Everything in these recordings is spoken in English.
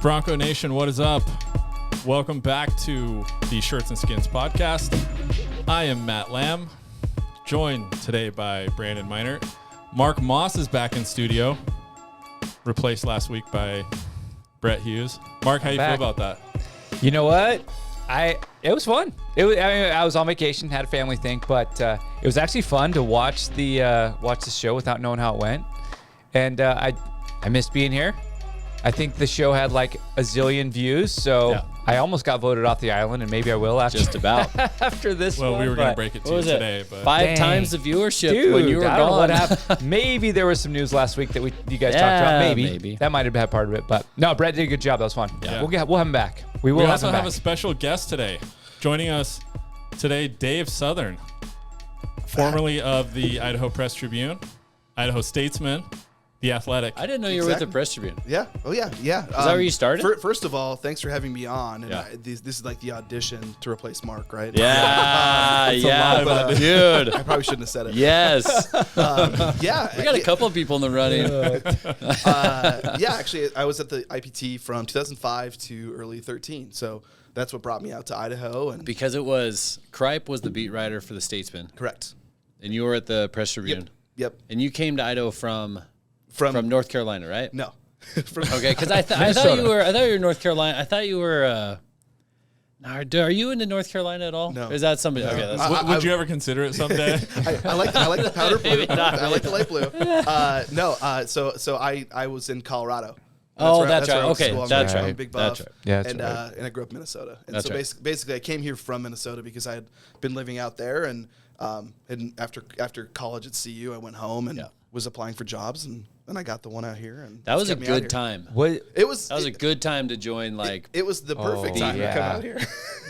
Bronco Nation, what is up? Welcome back to the Shirts and Skins podcast. I am Matt Lamb, joined today by Brandon Meinert. Mark Moss is back in studio, replaced last week by Brett Hughes. Mark, how you feel about that? You know what? It was fun. I was on vacation, had a family thing, but it was actually fun to watch the show without knowing how it went. And I missed being here. I think the show had like a zillion views, so yeah. I almost got voted off the island, and maybe I will after just about after this one. Well, we were going to break it to you today, but 5 times the viewership Dude, when you were I don't know gone. what happened. Maybe there was some news last week that you guys talked about. Maybe that might have been part of it, but no, Brett did a good job. That was fun. Yeah. We'll have him back. We also have a special guest today. Joining us today, Dave Southorn, formerly of the Idaho Press Tribune, Idaho Statesman, The Athletic. I didn't know you were with the Press Tribune. Yeah. Oh, yeah. Yeah. Is that where you started? First of all, thanks for having me on. And this is like the audition to replace Mark, right? Yeah. Dude. I probably shouldn't have said it. Yes. Yeah. We got a couple of people in the running. Yeah, actually, I was at the IPT from 2005 to early 13. So that's what brought me out to Idaho. And Because Kripe was the beat writer for the Statesman. Correct. And you were at the Press Tribune. Yep. And you came to Idaho from North Carolina, right? No. Okay, because I thought you were North Carolina. I thought you were. Are you into North Carolina at all? No. Or is that somebody? No. Okay, that's Would you ever consider it someday? I like the powder blue. Maybe not I like the light blue. So I was in Colorado. That's right. where I went to Okay, school. that's I'm right. Big Buff. That's right. Yeah, and I grew up in Minnesota. And That's so right. basically, I came here from Minnesota because I had been living out there, and after college at CU, I went home and was applying for jobs, and I got the one out here. And That was a kept me out here. good time. It was. That was a good time to join. It was the perfect time to come out here.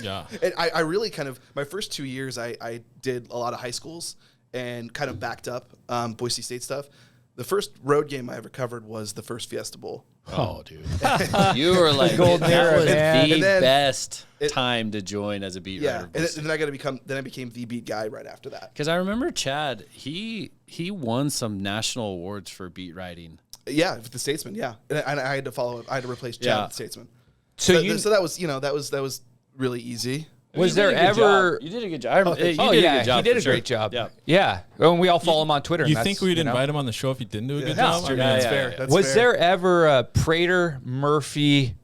Yeah. And I really my first 2 years, I did a lot of high schools and kind of backed up Boise State stuff. The first road game I ever covered was the first Fiesta Bowl. Oh, dude. You were like, Golden that era, was man. the And then best time to join as a beat Yeah, writer. and then I became the beat guy right after that. Because I remember Chad, he won some national awards for beat writing. Yeah, with the Statesman. Yeah, and I had to follow. I had to replace Chad with the Statesman. So that was really easy. Was there ever? You did a good job. You did a good job. He did a for great sure. job. Yeah. Yeah. Well, and we all follow him on Twitter. You think we'd invite him on the show if he didn't do a good That's job? true. I mean, That's yeah, fair. yeah. That's Was fair. there ever a Prater, Murphy,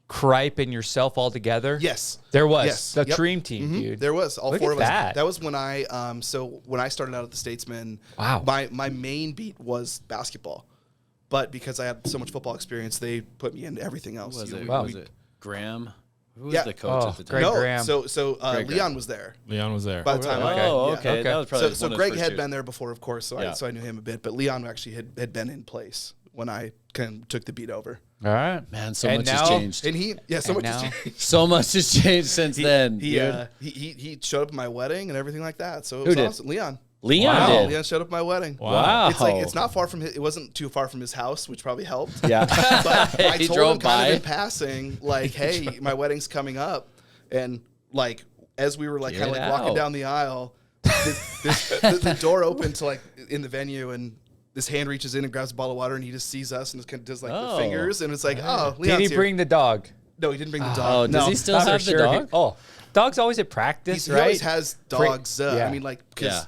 Kripe, and yourself all together? Yes. There was. Yes. The Yep. dream team, Mhm. dude. There was all Look four at of us. that. That was when when I started out at the Statesman. Wow. My main beat was basketball, but because I had so much football experience, they put me into everything else. Was You know, it? we- Was it Graham? Who was Yeah. the coach Oh, at the time? Greg No, Graham. so Greg Leon Graham. was there Leon was there. by the time. Oh, Yeah. okay. That was probably So one of Greg his had first been there before, of course, so I knew him a bit. But Leon actually had been in place when I kind of took the beat over. All right. Man, so And much now- has changed. And so And much now- has changed. So much has changed since then. He showed up at my wedding and everything like that. So it Who was did? awesome. Leon. Leon did. Leon showed up at my wedding. Wow. It's not far from it wasn't too far from his house, which probably helped. Yeah. But I He told drove him kind by. of in passing, like, hey, my wedding's coming up. And like as we were like kind of like walking out. down the aisle, the door opened to like in the venue, and this hand reaches in and grabs a bottle of water, and he just sees us and just kind of does like the Oh. fingers, and it's like, oh, Did Leon's he here. bring the dog? No, he didn't bring the Oh, dog. does no. he still Thought have for the sure dog? Oh, dog's always at practice, He right? always has dogs. Yeah. I mean, like, because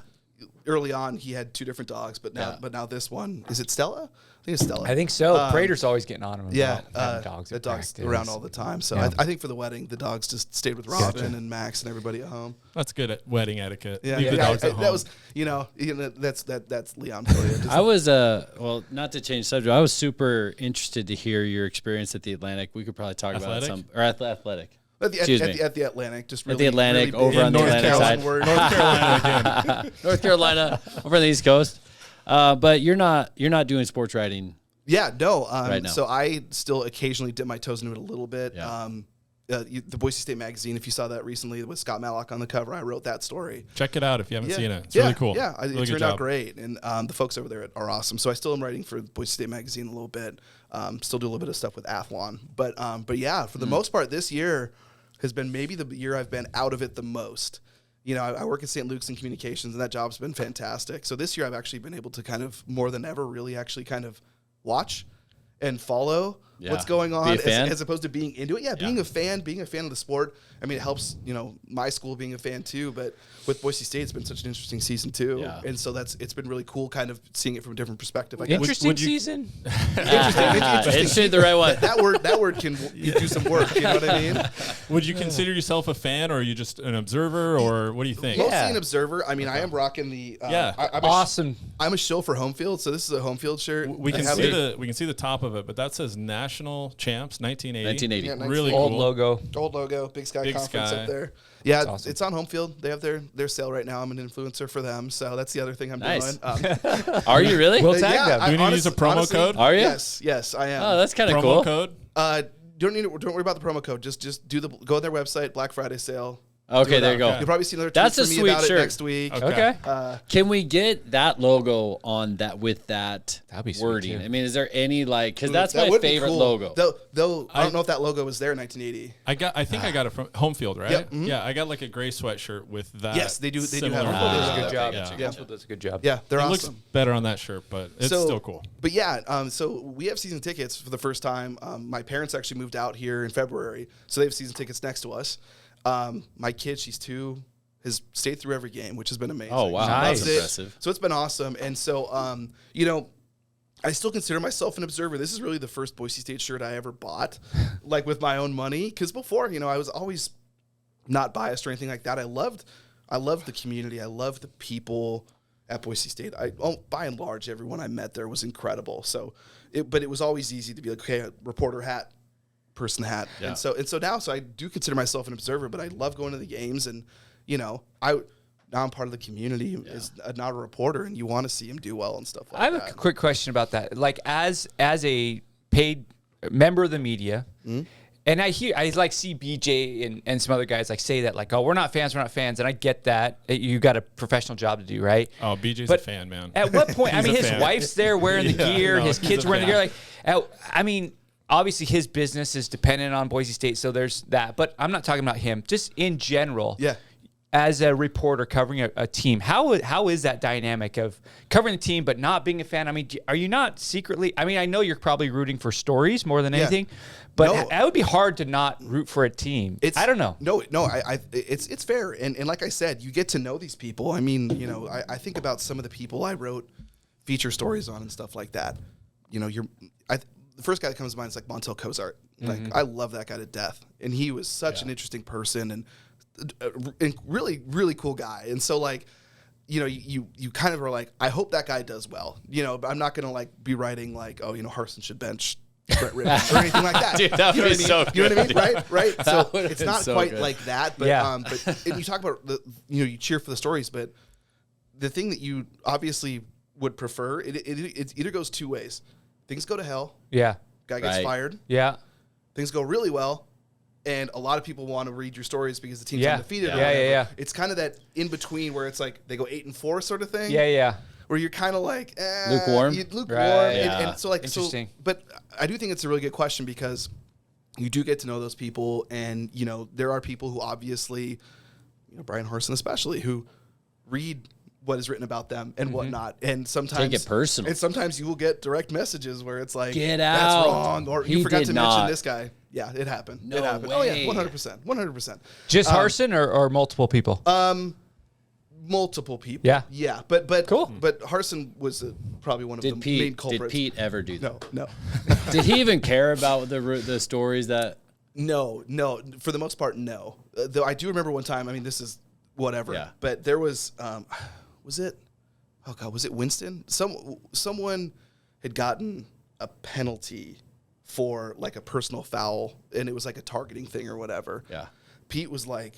early on he had 2 different dogs, but now this one, is it Stella? I think it's Stella. I think so. Prater's always getting on him. Yeah, about having dogs. the at dogs practice. around all the time. So Yeah. I think for the wedding, the dogs just stayed with Robin and Max and everybody at home. That's good at wedding etiquette. Yeah, Leave the dogs at home. that was that's Leon for you. Just- I was not to change subject. I was super interested to hear your experience at the Atlantic. We could probably talk about Athletic? Athletic. at the At Atlantic, just really, the Atlantic, really big over on the North Atlantic Carolina side. word. North Carolina again. North Carolina, over on the East Coast. But you're not doing sports writing. Yeah, no. Right now. So I still occasionally dip my toes into it a little bit. Yeah. The Boise State magazine, if you saw that recently with Scott Mallock on the cover, I wrote that story. Check it out if you haven't seen it. It's yeah, really cool. Yeah, Really it good turned job. out great, and the folks over there are awesome. So I still am writing for Boise State magazine a little bit. Still do a little bit of stuff with Athlon, but yeah, for the most part, this year has been maybe the year I've been out of it the most. You know, I work at St. Luke's in communications, and that job's been fantastic. So this year I've actually been able to kind of more than ever really actually kind of watch and follow Yeah. what's going Be on a fan? as opposed to being into it. Yeah, being a fan of the sport. I mean, it helps, my school being a fan too, but with Boise State, it's been such an interesting season too. Yeah. And so it's been really cool kind of seeing it from a different perspective. I guess. Interesting would you- season. Interesting, the right one. That word can do some work, you know what I mean? Would you consider yourself a fan, or are you just an observer, or what do you think? Mostly an observer. I mean, I am rocking the Yeah. I'm Awesome. I'm a shill for home field, so this is a home field shirt. We can I have see it- we can see the top of it, but that says National Champs 1980. 1980. Yeah, Really Old cool. logo. old logo, Big Sky Big Conference Sky. up there. Yeah, awesome. it's on home field. They have their sale right now. I'm an influencer for them, so that's the other thing I'm Nice. doing. Are you really? We'll tag them. Do we need to use a promo code? Are you? Yes, I am. Oh, that's kind of Promo cool. code. Don't worry about the promo code. Just go on their website. Black Friday sale. Okay, Do it there you out. go. You'll probably see another tweet That's a from me sweet about shirt. it next week. Okay. Okay. Can we get that logo on that with that That'd be sweet, wording? too. I mean, is there any because that's That my would be favorite cool. logo. Though I don't know if that logo was there in 1980. I think I got it from Home Field, right? Yep, mhm. Yeah, I got like a gray sweatshirt with that. Yes, they do similar have Home Field does a logo. good job. Yeah. Home Field does a good job. Yeah, they're It awesome. looks better on that shirt, but it's still cool. But yeah, so we have season tickets for the first time. My parents actually moved out here in February, so they have season tickets next to us. My kid, she's 2, has stayed through every game, which has been amazing. Oh, wow. She Nice. loves it. Impressive. So it's been awesome. And so, I still consider myself an observer. This is really the first Boise State shirt I ever bought, like with my own money. Because before, I was always not biased or anything like that. I loved the community. I loved the people at Boise State. By and large, everyone I met there was incredible. So, but it was always easy to be like, okay, reporter hat, person hat. Yeah. And so now I do consider myself an observer, but I love going to the games, and now I'm part of the community is not a reporter, and you want to see him do well and stuff like that. I have a quick question about that. Like as a paid member of the media, and I see BJ and some other guys like say that like, oh, we're not fans, and I get that. You got a professional job to do, right? Oh, BJ's But a fan, man. At what point? I He's mean, a his fan. wife's there wearing the Yeah, gear. no, His he's kids a wearing the fan. gear. Like, I mean, obviously his business is dependent on Boise State, so there's that. But I'm not talking about him. Just in general. Yeah. As a reporter covering a team, how is that dynamic of covering the team but not being a fan? I mean, are you not secretly? I mean, I know you're probably rooting for stories more than anything, but No. that would be hard to not root for a team. I don't know. No, it's fair, and like I said, you get to know these people. I mean, I think about some of the people I wrote feature stories on and stuff like that. The first guy that comes to mind is like Montel Cozart. Like I love that guy to death, and he was such an interesting person and really, really cool guy. And so like, you kind of are like, I hope that guy does well. But I'm not gonna like be writing like, oh, Harsin should bench Brett Ribbon or anything like that. Dude, that would be so You know what I mean? good. Right. So would've it's been not so quite good. like that, but Yeah. but and you talk about you cheer for the stories, but the thing that you obviously would prefer, it either goes two ways. Things go to hell, Yeah, guy gets Right. fired. yeah, Things go really well, and a lot of people want to read your stories because the team's Yeah. undefeated. or Yeah, whatever. yeah. It's kind of that in between where it's like they go 8-4 sort of thing. yeah. Where you're kind of like Lukewarm? lukewarm, Right. and so like Interesting. but I do think it's a really good question because you do get to know those people, and there are people who obviously, Bryan Harsin especially, who read what is written about them and whatnot, and sometimes Take it personal. And sometimes you will get direct messages where it's like, Get that's out. wrong, or He you forgot did to not. mention this guy. Yeah, it happened. No it happened. way. Oh yeah, 100%. Just Harsin or multiple people? Multiple people. Yeah. Yeah, but Cool. But Harsin was probably one of the Did main Pete culprits. ever do that? No. Did he even care about the stories that? No. For the most part, no. Though I do remember one time. I mean, this is whatever. Yeah. But there was, was it Winston? Someone had gotten a penalty for like a personal foul, and it was like a targeting thing or whatever. Yeah. Pete was like,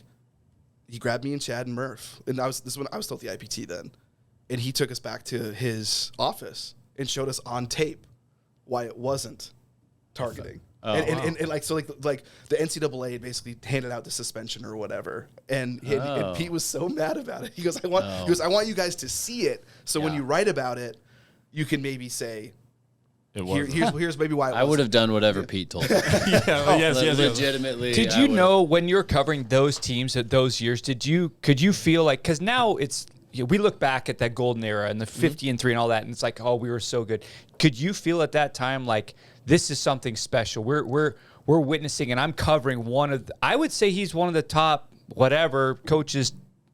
he grabbed me and Chad and Murph, and I was still at the IPT then, and he took us back to his office and showed us on tape why it wasn't targeting. Oh, and like so like the NCAA had basically handed out the suspension or whatever, and Pete was so mad about it. He goes, I want you guys to see it, so when Yeah. you write about it, you can maybe say, It was. here's maybe why it I would have done whatever Pete told me. yes. Legitimately. Did I you would- know when you're covering those teams at those years? Could you feel like, because now we look back at that golden era and the 50-3 and all that, and it's like, oh, we were so good. Could you feel at that time like this is something special. We're witnessing, and I'm covering I would say he's one of the top whatever coaches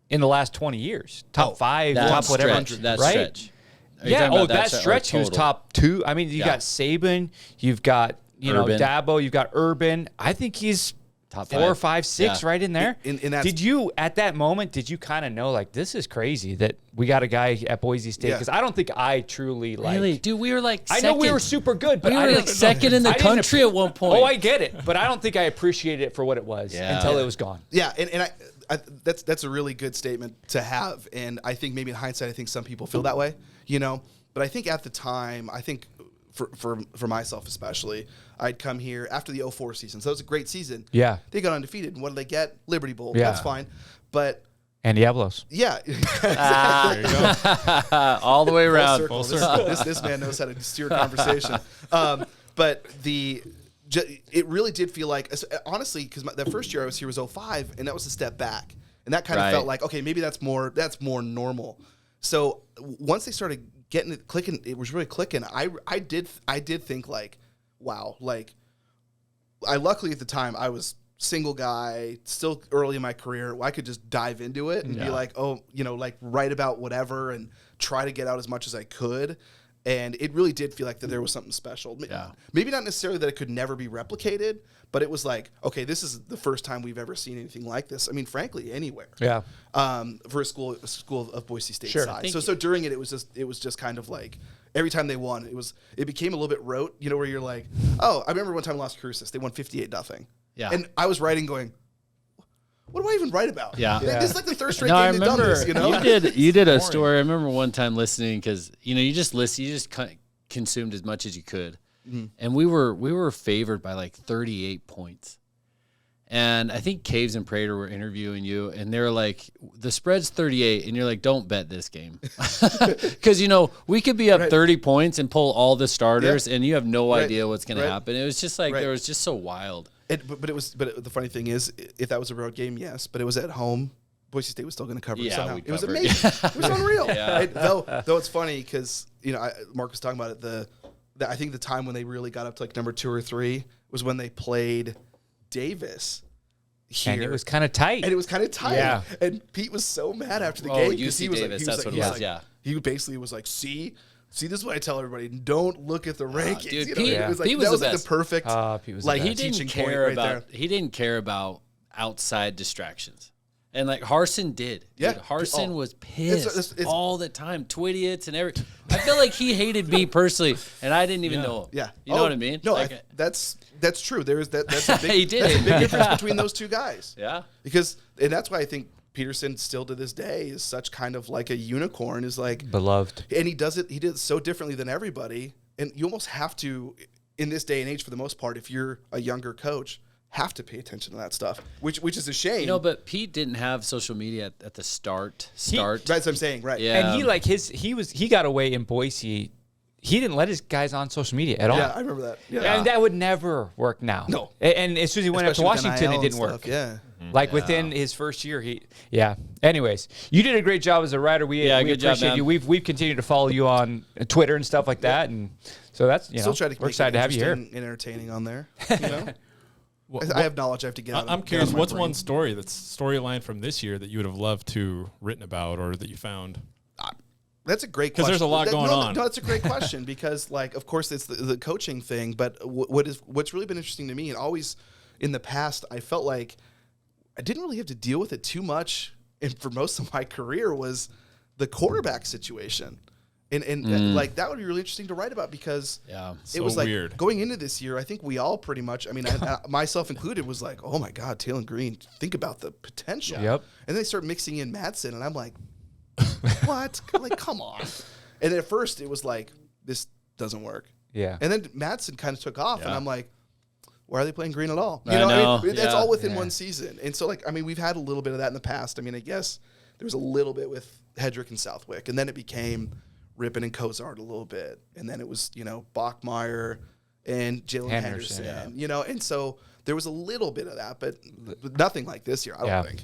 in the last 20 years. Top 5, top whatever. That right? stretch. Yeah. That stretch. He was top 2. I mean, you got Saban, you've got Urban. Dabo, you've got Urban. I think he's top 4, 5, 6 right in there. Did you at that moment? Did you kind of know like this is crazy that we got a guy at Boise State? Because I don't think I truly really, dude. We were like, I know we were super good, but we were like second in the country at one point. Oh, I get it, but I don't think I appreciated it for what it was until it was gone. Yeah, and that's a really good statement to have, and I think maybe in hindsight, I think some people feel that way, But I think at the time, I think for myself especially, I'd come here after the 04 season, so it was a great season. Yeah, they got undefeated, and what did they get? Liberty Bowl. Yeah. That's fine, but. And Diablos. Yeah. There you go. All the way around. Full circle. This man knows how to steer conversation. But it really did feel like, honestly, because that first year I was here was 05, and that was a step back. And that kind of felt like, okay, maybe that's more normal. So once they started getting it clicking, it was really clicking. I did think like, wow, like I luckily at the time I was single guy, still early in my career. I could just dive into it and be like, oh, like write about whatever and try to get out as much as I could. And it really did feel like that there was something special. Yeah. Maybe not necessarily that it could never be replicated, but it was like, okay, this is the first time we've ever seen anything like this. I mean, frankly, anywhere. Yeah. For a school of Boise State size. So during it was just kind of like every time they won, it became a little bit rote, where you're like, oh, I remember one time Las Cruces, they won 58-0. Yeah. And I was writing going, what do I even write about? Yeah. This is like the third straight game they've done this, You did a story. I remember one time listening because, you just listen, you just consumed as much as you could. Mm-hmm. And we were favored by like 38 points. And I think Caves and Prater were interviewing you, and they were like, the spread's 38, and you're like, don't bet this game. Because, we could be up 30 points and pull all the starters, and you have no idea what's going to happen. It was just like, it was just so wild. But the funny thing is, if that was a road game, yes, but it was at home. Boise State was still going to cover it somehow. It was amazing. It was unreal. Right? Though it's funny because Mark was talking about it. I think the time when they really got up to like number 2 or 3 was when they played Davis here. And it was kind of tight. Yeah. And Pete was so mad after the game because he was Davis, like, he basically was like, see, this is what I tell everybody: don't look at the rankings. Dude, Pete, it was like, that was like the perfect he didn't care about. He didn't care about outside distractions. And like Harsin did. Yeah. Dude, Harsin was pissed all the time. Twidiots and everything. I feel like he hated me personally, and I didn't even know him. Yeah. You know what I mean? No, that's true. That's a big, that's a big difference between those two guys. Yeah. And that's why I think Peterson still to this day is such kind of like a unicorn, is like beloved. And he did it so differently than everybody. And you almost have to, in this day and age, for the most part, if you're a younger coach, have to pay attention to that stuff, which is a shame. But Pete didn't have social media at the start. That's what I'm saying, right? Yeah. And he got away in Boise. He didn't let his guys on social media at all. Yeah, I remember that. Yeah. And that would never work now. No. And as soon as he went up to Washington, it didn't work. Yeah. Like within his first year, Anyways, you did a great job as a writer. We appreciate you. We've continued to follow you on Twitter and stuff like that, and so that's still try to we're excited to have you here. And entertaining on there. I have knowledge I have to get out. I'm curious, what's one storyline from this year that you would have loved to written about or that you found? That's a great question. Because there's a lot going on. No, that's a great question because, like, of course, it's the coaching thing. But what's really been interesting to me, and always in the past, I felt like I didn't really have to deal with it too much, and for most of my career, was the quarterback situation. And like that would be really interesting to write about because it was like weird. Going into this year, I think we all pretty much, I mean, myself included, was like, oh my God, Taylor Green, think about the potential. Yep. And then they start mixing in Madsen, and I'm like, what? Like, come on. And then at first it was like, this doesn't work. Yeah. And then Madsen kind of took off, and I'm like, why are they playing Green at all? You know? It's all within one season. And so, like, I mean, we've had a little bit of that in the past. I mean, I guess there was a little bit with Hedrick and Southwick, and then it became Rippon and Cozart a little bit. And then it was, Bachmeyer and Jalen Henderson, and so there was a little bit of that, but nothing like this year, I don't think.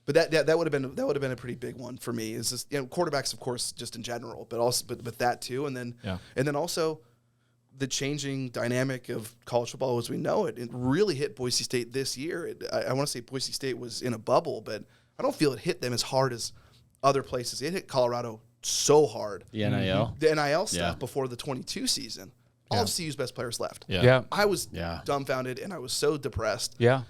But that would have been a pretty big one for me. Is just quarterbacks, of course, just in general, but also but that too, and then also the changing dynamic of college football as we know it. It really hit Boise State this year. I want to say Boise State was in a bubble, but I don't feel it hit them as hard as other places. It hit Colorado so hard. The NIL? The NIL stuff Yeah. before the 22 season. All of CU's best players left. Yeah. I was Yeah. dumbfounded, and I was so depressed. Yeah.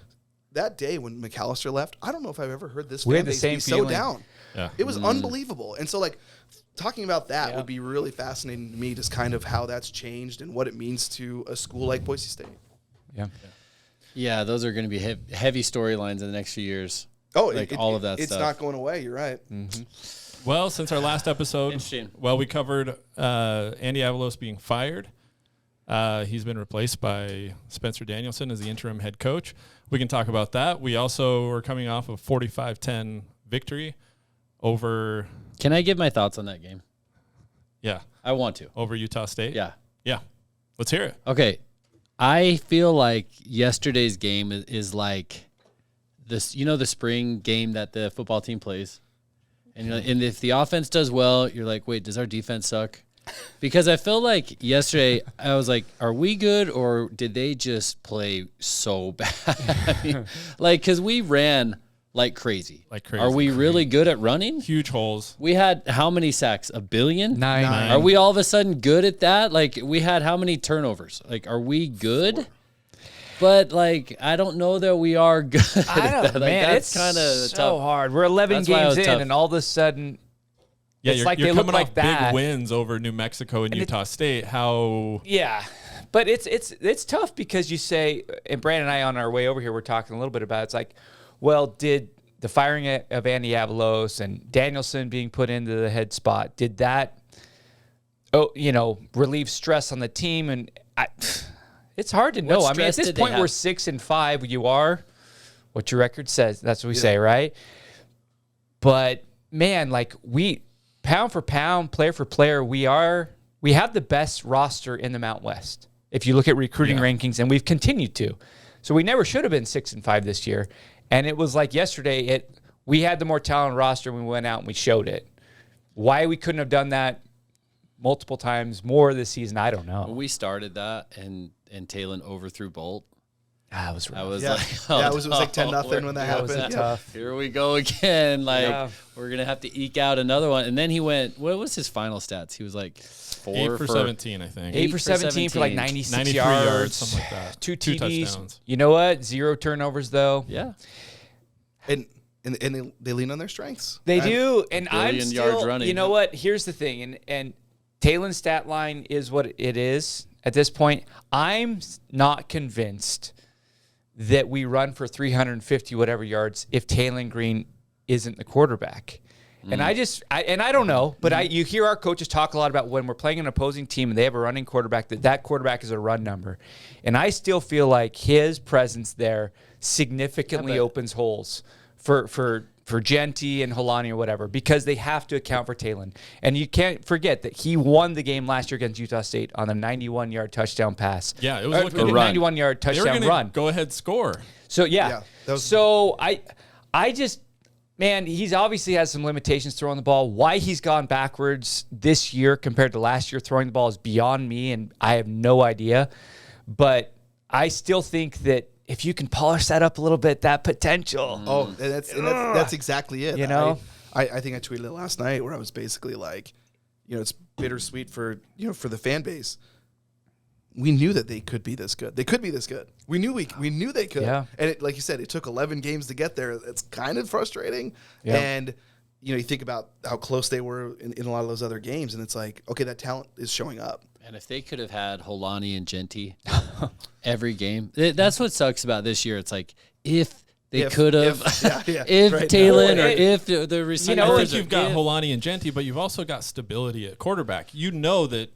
That day when McAllister left, I don't know if I've ever heard this We fan had the base same be so feeling. down. Yeah. It was unbelievable. And so, like, talking about that Yeah. would be really fascinating to me, just kind of how that's changed and what it means to a school like Boise State. Yeah. Yeah, those are going to be heavy storylines in the next few years. Oh, Like all of that it's stuff. not going away. You're right. Well, since our last episode, Interesting. we covered Andy Avalos being fired. He's been replaced by Spencer Danielson as the interim head coach. We can talk about that. We also are coming off a 45-10 victory over, Can I give my thoughts on that game? I want to. over Utah State. Yeah. Yeah. Let's hear it. Okay. I feel like yesterday's game is like this, the spring game that the football team plays. And if the offense does well, you're like, wait, does our defense suck? Because I feel like yesterday I was like, are we good or did they just play so bad? I mean, because we ran like crazy. Like crazy. Are we really good at running? Huge holes. We had how many sacks? 1 billion? 9. Are we all of a sudden good at that? Like, we had how many turnovers? Like, are we good? But, like, I don't know that we are good. I don't know, man. That's It's kind of so tough. hard. We're 11 That's why it games was in, tough. and all of a sudden, Yeah, it's you're, like you're they look coming like off that. big wins over New Mexico and Utah State. How yeah. But it's tough because you say, and Bryan and I on our way over here, we're talking a little bit about it. It's like, well, did the firing of Andy Avalos and Danielson being put into the head spot, did that, relieve stress on the team? And it's hard to know. What I mean, at stress this did they point, we're have? 6-5. You are what your record says. That's what we say, right? But man, like we pound for pound, player for player, we have the best roster in the Mountain West. If you look at recruiting rankings, and we've continued to. So we never should have been 6-5 this year. And it was like yesterday, we had the more talented roster when we went out and we showed it. Why we couldn't have done that multiple times more this season, I don't know. When we started that and Talon overthrew Bolt, It was rough. I was Yeah. like, It was like 10-0 when that That was happened. Yeah. tough. here we go again. Like, Yeah. we're going to have to eke out another one. And then he went, what was his final stats? He was like 8 for 17, I think. 8 for 17 for like 17. 96 93 yards, yards, something like that. 2 2 TDs. touchdowns. You know what? 0 turnovers though. Yeah. And they lean on their strengths. They do, and I'm billion yards still. running. You know what? Here's the thing, and Talon's stat line is what it is at this point. I'm not convinced that we run for 350 whatever yards if Talon Green isn't the quarterback. And I don't know, but you hear our coaches talk a lot about when we're playing an opposing team and they have a running quarterback, that quarterback is a run number. And I still feel like his presence there significantly opens holes for Genty and Holani or whatever, because they have to account for Talon. And you can't forget that he won the game last year against Utah State on a 91-yard touchdown pass. Yeah, it was looking a run. 91-yard They were touchdown going run. to go ahead score. So Yeah, that was- so I just, man, he's obviously has some limitations throwing the ball. Why he's gone backwards this year compared to last year throwing the ball is beyond me, and I have no idea. But I still think that if you can polish that up a little bit, that potential. Oh, and that's exactly it. You know? I think I tweeted it last night where I was basically like, it's bittersweet for the fan base. We knew that they could be this good. They could be this good. We knew they could. Yeah. And like you said, it took 11 games to get there. It's kind of frustrating. Yeah. And you think about how close they were in a lot of those other games, and it's like, okay, that talent is showing up. And if they could have had Holani and Genty every game, that's what sucks about this year. It's like, if they could have, if right. Talon Well, or if the receiver. I think you've got Holani and Genty, but you've also got stability at quarterback. You know that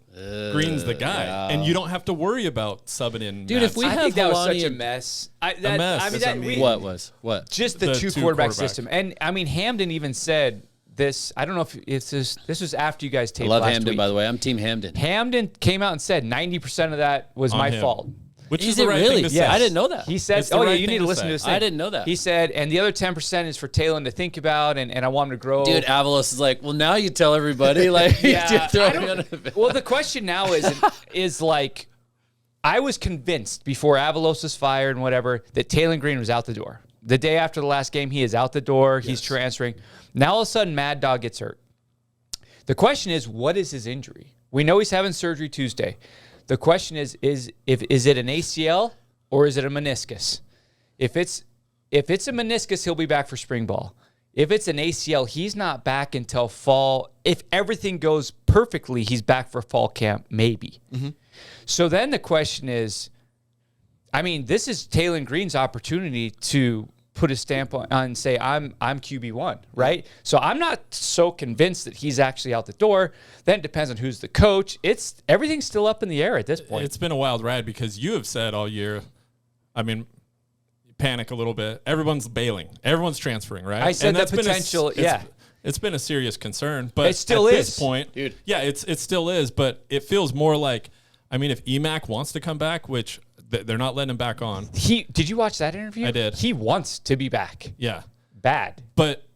Green's the guy, yeah. and you don't have to worry about subbing in. Dude, if we I have think that was Holani such a and- mess. mess. I mean, Does that mean- What? just the The two two quarterback quarterbacks. system. And I mean, Hamden even said this. I don't know if this was after you guys I taped love last Hamden, week. by the way. I'm Team Hamden. Hamden came out and said 90% of that was On my him. fault. Which Is is the it right really? thing to Yes. say. I didn't know that. He said, It's the "Oh yeah, right you thing need to to listen say. to this I thing." didn't know that. He said, and the other 10% is for Talon to think about, and I want him to grow. Dude, Avalos is like, well, now you tell everybody. Like, Yeah, you throw I me don't- under the- well, the question now is like, I was convinced before Avalos was fired and whatever that Taylor Green was out the door. The day after the last game, he is out the door. He's transferring. Now all of a sudden, Mad Dog gets hurt. The question is, what is his injury? We know he's having surgery Tuesday. The question is it an ACL or is it a meniscus? If it's a meniscus, he'll be back for spring ball. If it's an ACL, he's not back until fall. If everything goes perfectly, he's back for fall camp, maybe. Mm-hmm. So then the question is, I mean, this is Taylor Green's opportunity to put a stamp on and say, I'm QB1, right? So I'm not so convinced that he's actually out the door. Then it depends on who's the coach. Everything's still up in the air at this point. It's been a wild ride because you have said all year, I mean, panic a little bit. Everyone's bailing. Everyone's transferring, right? I said the potential, It's been a serious concern, but it still at is. this point, dude. Yeah, it still is, but it feels more like, I mean, if EMAC wants to come back, which they're not letting him back on. Did you watch that interview? I did. He wants to be back. Yeah. Bad. But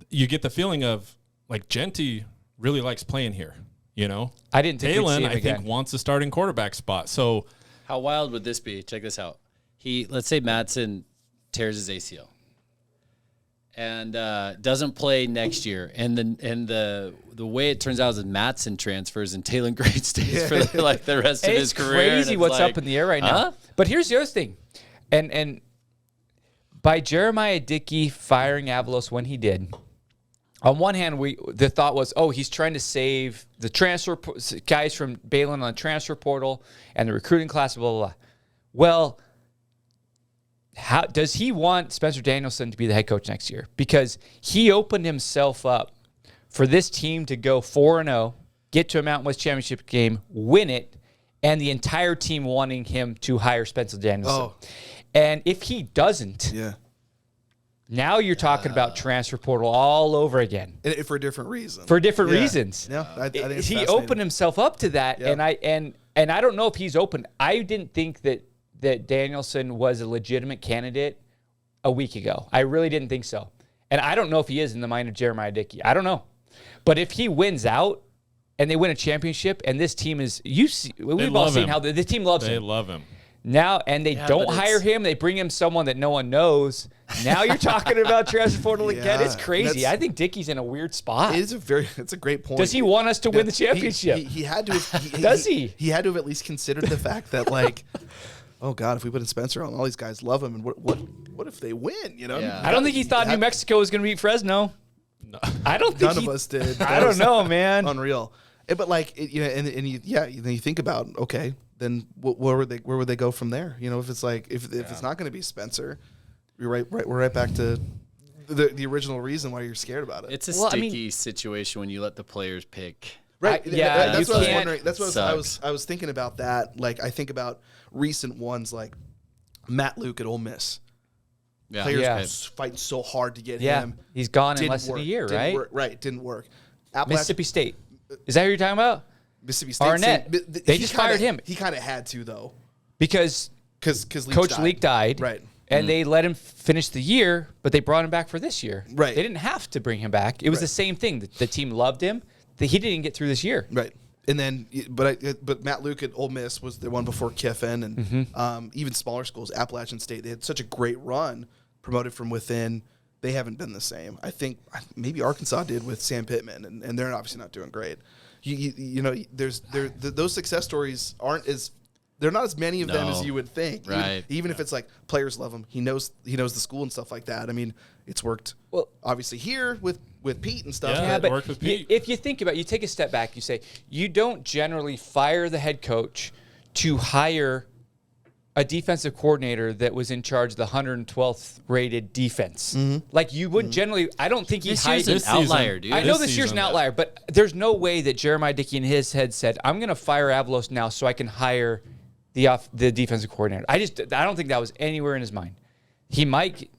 you get the feeling of, like, Genty really likes playing here, you know? I didn't think Kalen, we'd see him I again. think, wants a starting quarterback spot. So How wild would this be? Check this out. Let's say Madsen tears his ACL and doesn't play next year, and the way it turns out is that Madsen transfers and Taylor Green stays for the rest of his career. It's crazy what's up in the air right now. But here's the other thing, and by Jeremiah Dickey firing Avalos when he did, on one hand, the thought was, he's trying to save the transfer guys from bailing on the transfer portal and the recruiting class, blah, blah, blah. Well, how does he want Spencer Danielson to be the head coach next year? Because he opened himself up for this team to go 4-0, get to a Mountain West Championship game, win it, and the entire team wanting him to hire Spencer Danielson. Oh. And if he doesn't, now you're talking about transfer portal all over again. And for a different reason. For different reasons. Yeah, I think it's he opened himself up to that, and I don't know if he's open. I didn't think that Danielson was a legitimate candidate a week ago. I really didn't think so. And I don't know if he is in the mind of Jeremiah Dickey. I don't know. But if he wins out and they win a championship and this team is, we've all seen how the team loves him. They love him. Now, and they don't hire him. They bring him someone that no one knows. Now you're talking about transfer portal again. It's crazy. I think Dickey's in a weird spot. It's a great point. Does he want us to win the championship? He had to. Does he? He had to have at least considered the fact that, like, oh God, if we put in Spencer on, all these guys love him, and what if they win? You know, I don't think he thought New Mexico was going to beat Fresno. No. I don't think none of us did. I don't know, man. Unreal. But like, then you think about, okay, then where would they go from there? You know, if it's like if it's not going to be Spencer, we're right back to the original reason why you're scared about it. It's a sticky situation when you let the players pick. Right. That's what I was wondering. That's what I was thinking about that. Like, I think about recent ones like Matt Luke at Ole Miss. Yeah. Players fighting so hard to get him. He's gone in less than a year, right? Didn't work. Mississippi State. Is that who you're talking about? Mississippi State. Arnett. They just fired him. He kind of had to, though. Because Coach Leak died. Right. And they let him finish the year, but they brought him back for this year. Right. They didn't have to bring him back. It was the same thing. The team loved him. He didn't get through this year. Right. And then, but Matt Luke at Ole Miss was the one before Kiffin, and even smaller schools, Appalachian State. They had such a great run, promoted from within. They haven't been the same. I think maybe Arkansas did with Sam Pittman, and they're obviously not doing great. Those success stories they're not as many of them as you would think. Right. Even if it's like players love him, he knows the school and stuff like that. I mean, it's worked. Well, obviously here with Pete and stuff. Yeah, but it worked with Pete. If you think about it, you take a step back, you say, you don't generally fire the head coach to hire a defensive coordinator that was in charge of the 112th rated defense. Like, you would generally, I don't think he hired an outlier, dude. I know this year's an outlier, but there's no way that Jeremiah Dickey in his head said, I'm going to fire Avalos now so I can hire the defensive coordinator. I don't think that was anywhere in his mind. He might.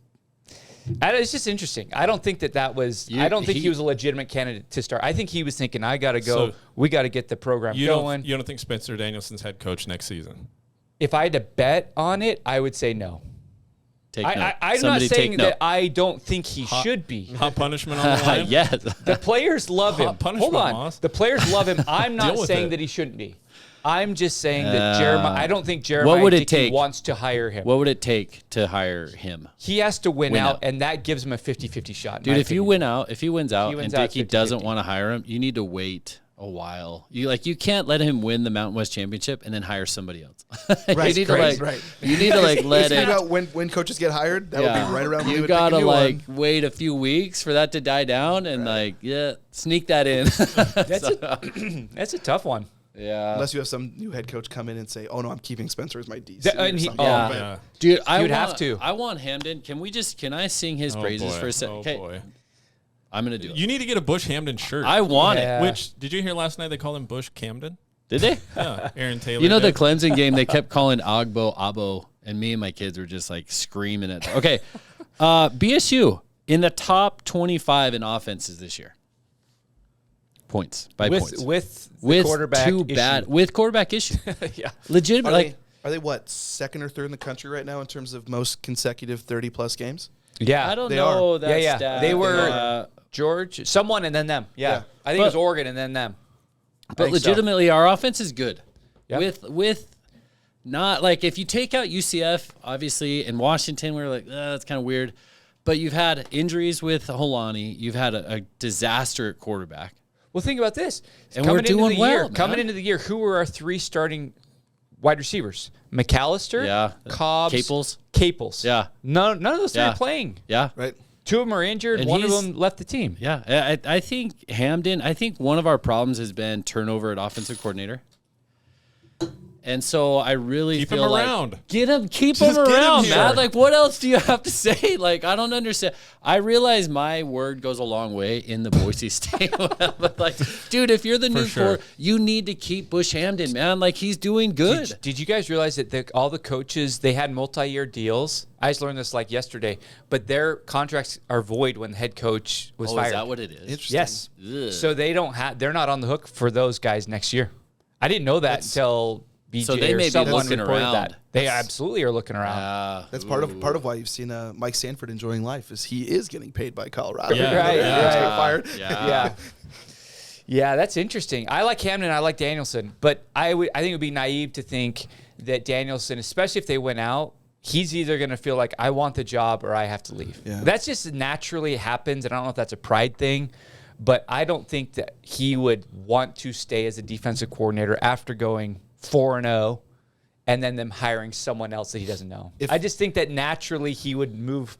It's just interesting. I don't think that was. I don't think he was a legitimate candidate to start. I think he was thinking, I got to go. We got to get the program going. You don't think Spencer Danielson's head coach next season? If I had to bet on it, I would say no. I'm not Somebody saying take that note. I don't think he should be. Hot punishment on the line? Yes. The players love him. Hot punishment, Hold on. Moss. The players love him. I'm not Deal with saying it. that he shouldn't be. I'm just saying that Jeremiah. I don't think Jeremiah What would it Dickey take? wants to hire him. What would it take to hire him? He has to win Win out, out. and that gives him a 50-50 shot. in Dude, my if he wins out and out Dickey 50-50. doesn't want to hire him, you need to wait a while. You can't let him win the Mountain West Championship and then hire somebody else. Right, you need right, to right. You need to let Think it. about when coaches get hired. That would be right around when we You would pick a gotta new one. wait a few weeks for that to die down and sneak that in. That's a tough one. Yeah. Unless you have some new head coach come in and say, "Oh no, I'm keeping Spencer as my DC." And he- or something. Yeah. Yeah. Dude, I would want, have to. I want Hamden. Can I sing his praises boy. for a second? Oh, Okay. boy. I'm gonna do it. You need to get a Bush Hamden shirt. I want Yeah. it. Which, did you hear last night they called him Bush Camden? Did they? Yeah, Aaron Taylor. You know the did. Clemson game, they kept calling Agbo Abo, and me and my kids were just like screaming at them. Okay. BSU in the top 25 in offenses this year. Points. Points. With the With quarterback two issue. bad with quarterback issue. Yeah. Legitimate Are they what, second or third in the country right now in terms of most consecutive 30+ games? Yeah. I don't They know are. that Yeah. stat. They were George, someone, and then them. Yeah. Yeah. I think it was Oregon and then them. I but think so. legitimately our offense is good. Yep. With not like if you take out UCF, obviously, in Washington, we're like, that's kind of weird. But you've had injuries with Holani. You've had a disaster at quarterback. Well, think about this. And we're doing well, man. Coming into the year, who were our three starting wide receivers? McAllister, Yeah. Cobbs, Caples. Yeah. None of those three Yeah. are playing. Yeah. Right. Two of them are injured. And One of he's- them left the team. Yeah. I think Hamden, I think one of our problems has been turnover at offensive coordinator. And so I really Keep feel him like around. keep him Just get him around, here. man. Like, what else do you have to say? Like, I don't understand. I realize my word goes a long way in the Boise State, but like, dude, if you're the new sure. core, you need to keep Bush Hamden, man. Like, he's doing good. Did you guys realize that all the coaches, they had multi-year deals? I just learned this like yesterday, but their contracts are void when the head coach was fired. Is that what it is? Interesting. Yes. Ugh. So they're not on the hook for those guys next year. I didn't know that until BJ So they or may be someone looking reported around. that. They absolutely are looking around. That's part of why you've seen Mike Sanford enjoing life is he is getting paid by Colorado. Yeah. Right, He's right. got fired. Yeah. Yeah, that's interesting. I like Hamden. I like Danielson, but I think it would be naive to think that Danielson, especially if they went out, he's either going to feel like I want the job or I have to leave. Yeah. That's just naturally happens, and I don't know if that's a pride thing, but I don't think that he would want to stay as a defensive coordinator after going 4-0 and then them hiring someone else that he doesn't know. I just think that naturally he would move,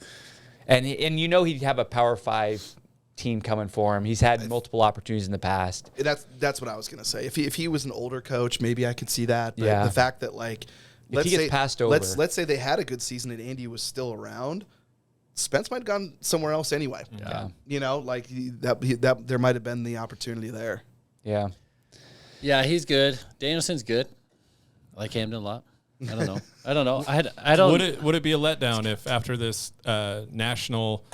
and you know he'd have a Power 5 team coming for him. He's had multiple opportunities in the past. That's what I was gonna say. If he was an older coach, maybe I could see that. But Yeah. the fact that like If he gets passed over. let's say they had a good season and Andy was still around, Spence might have gone somewhere else anyway. Yeah. You know, like that there might have been the opportunity there. Yeah. Yeah, he's good. Danielson's good. I like Hamden a lot. I don't know. I don't. Would it be a letdown if after this national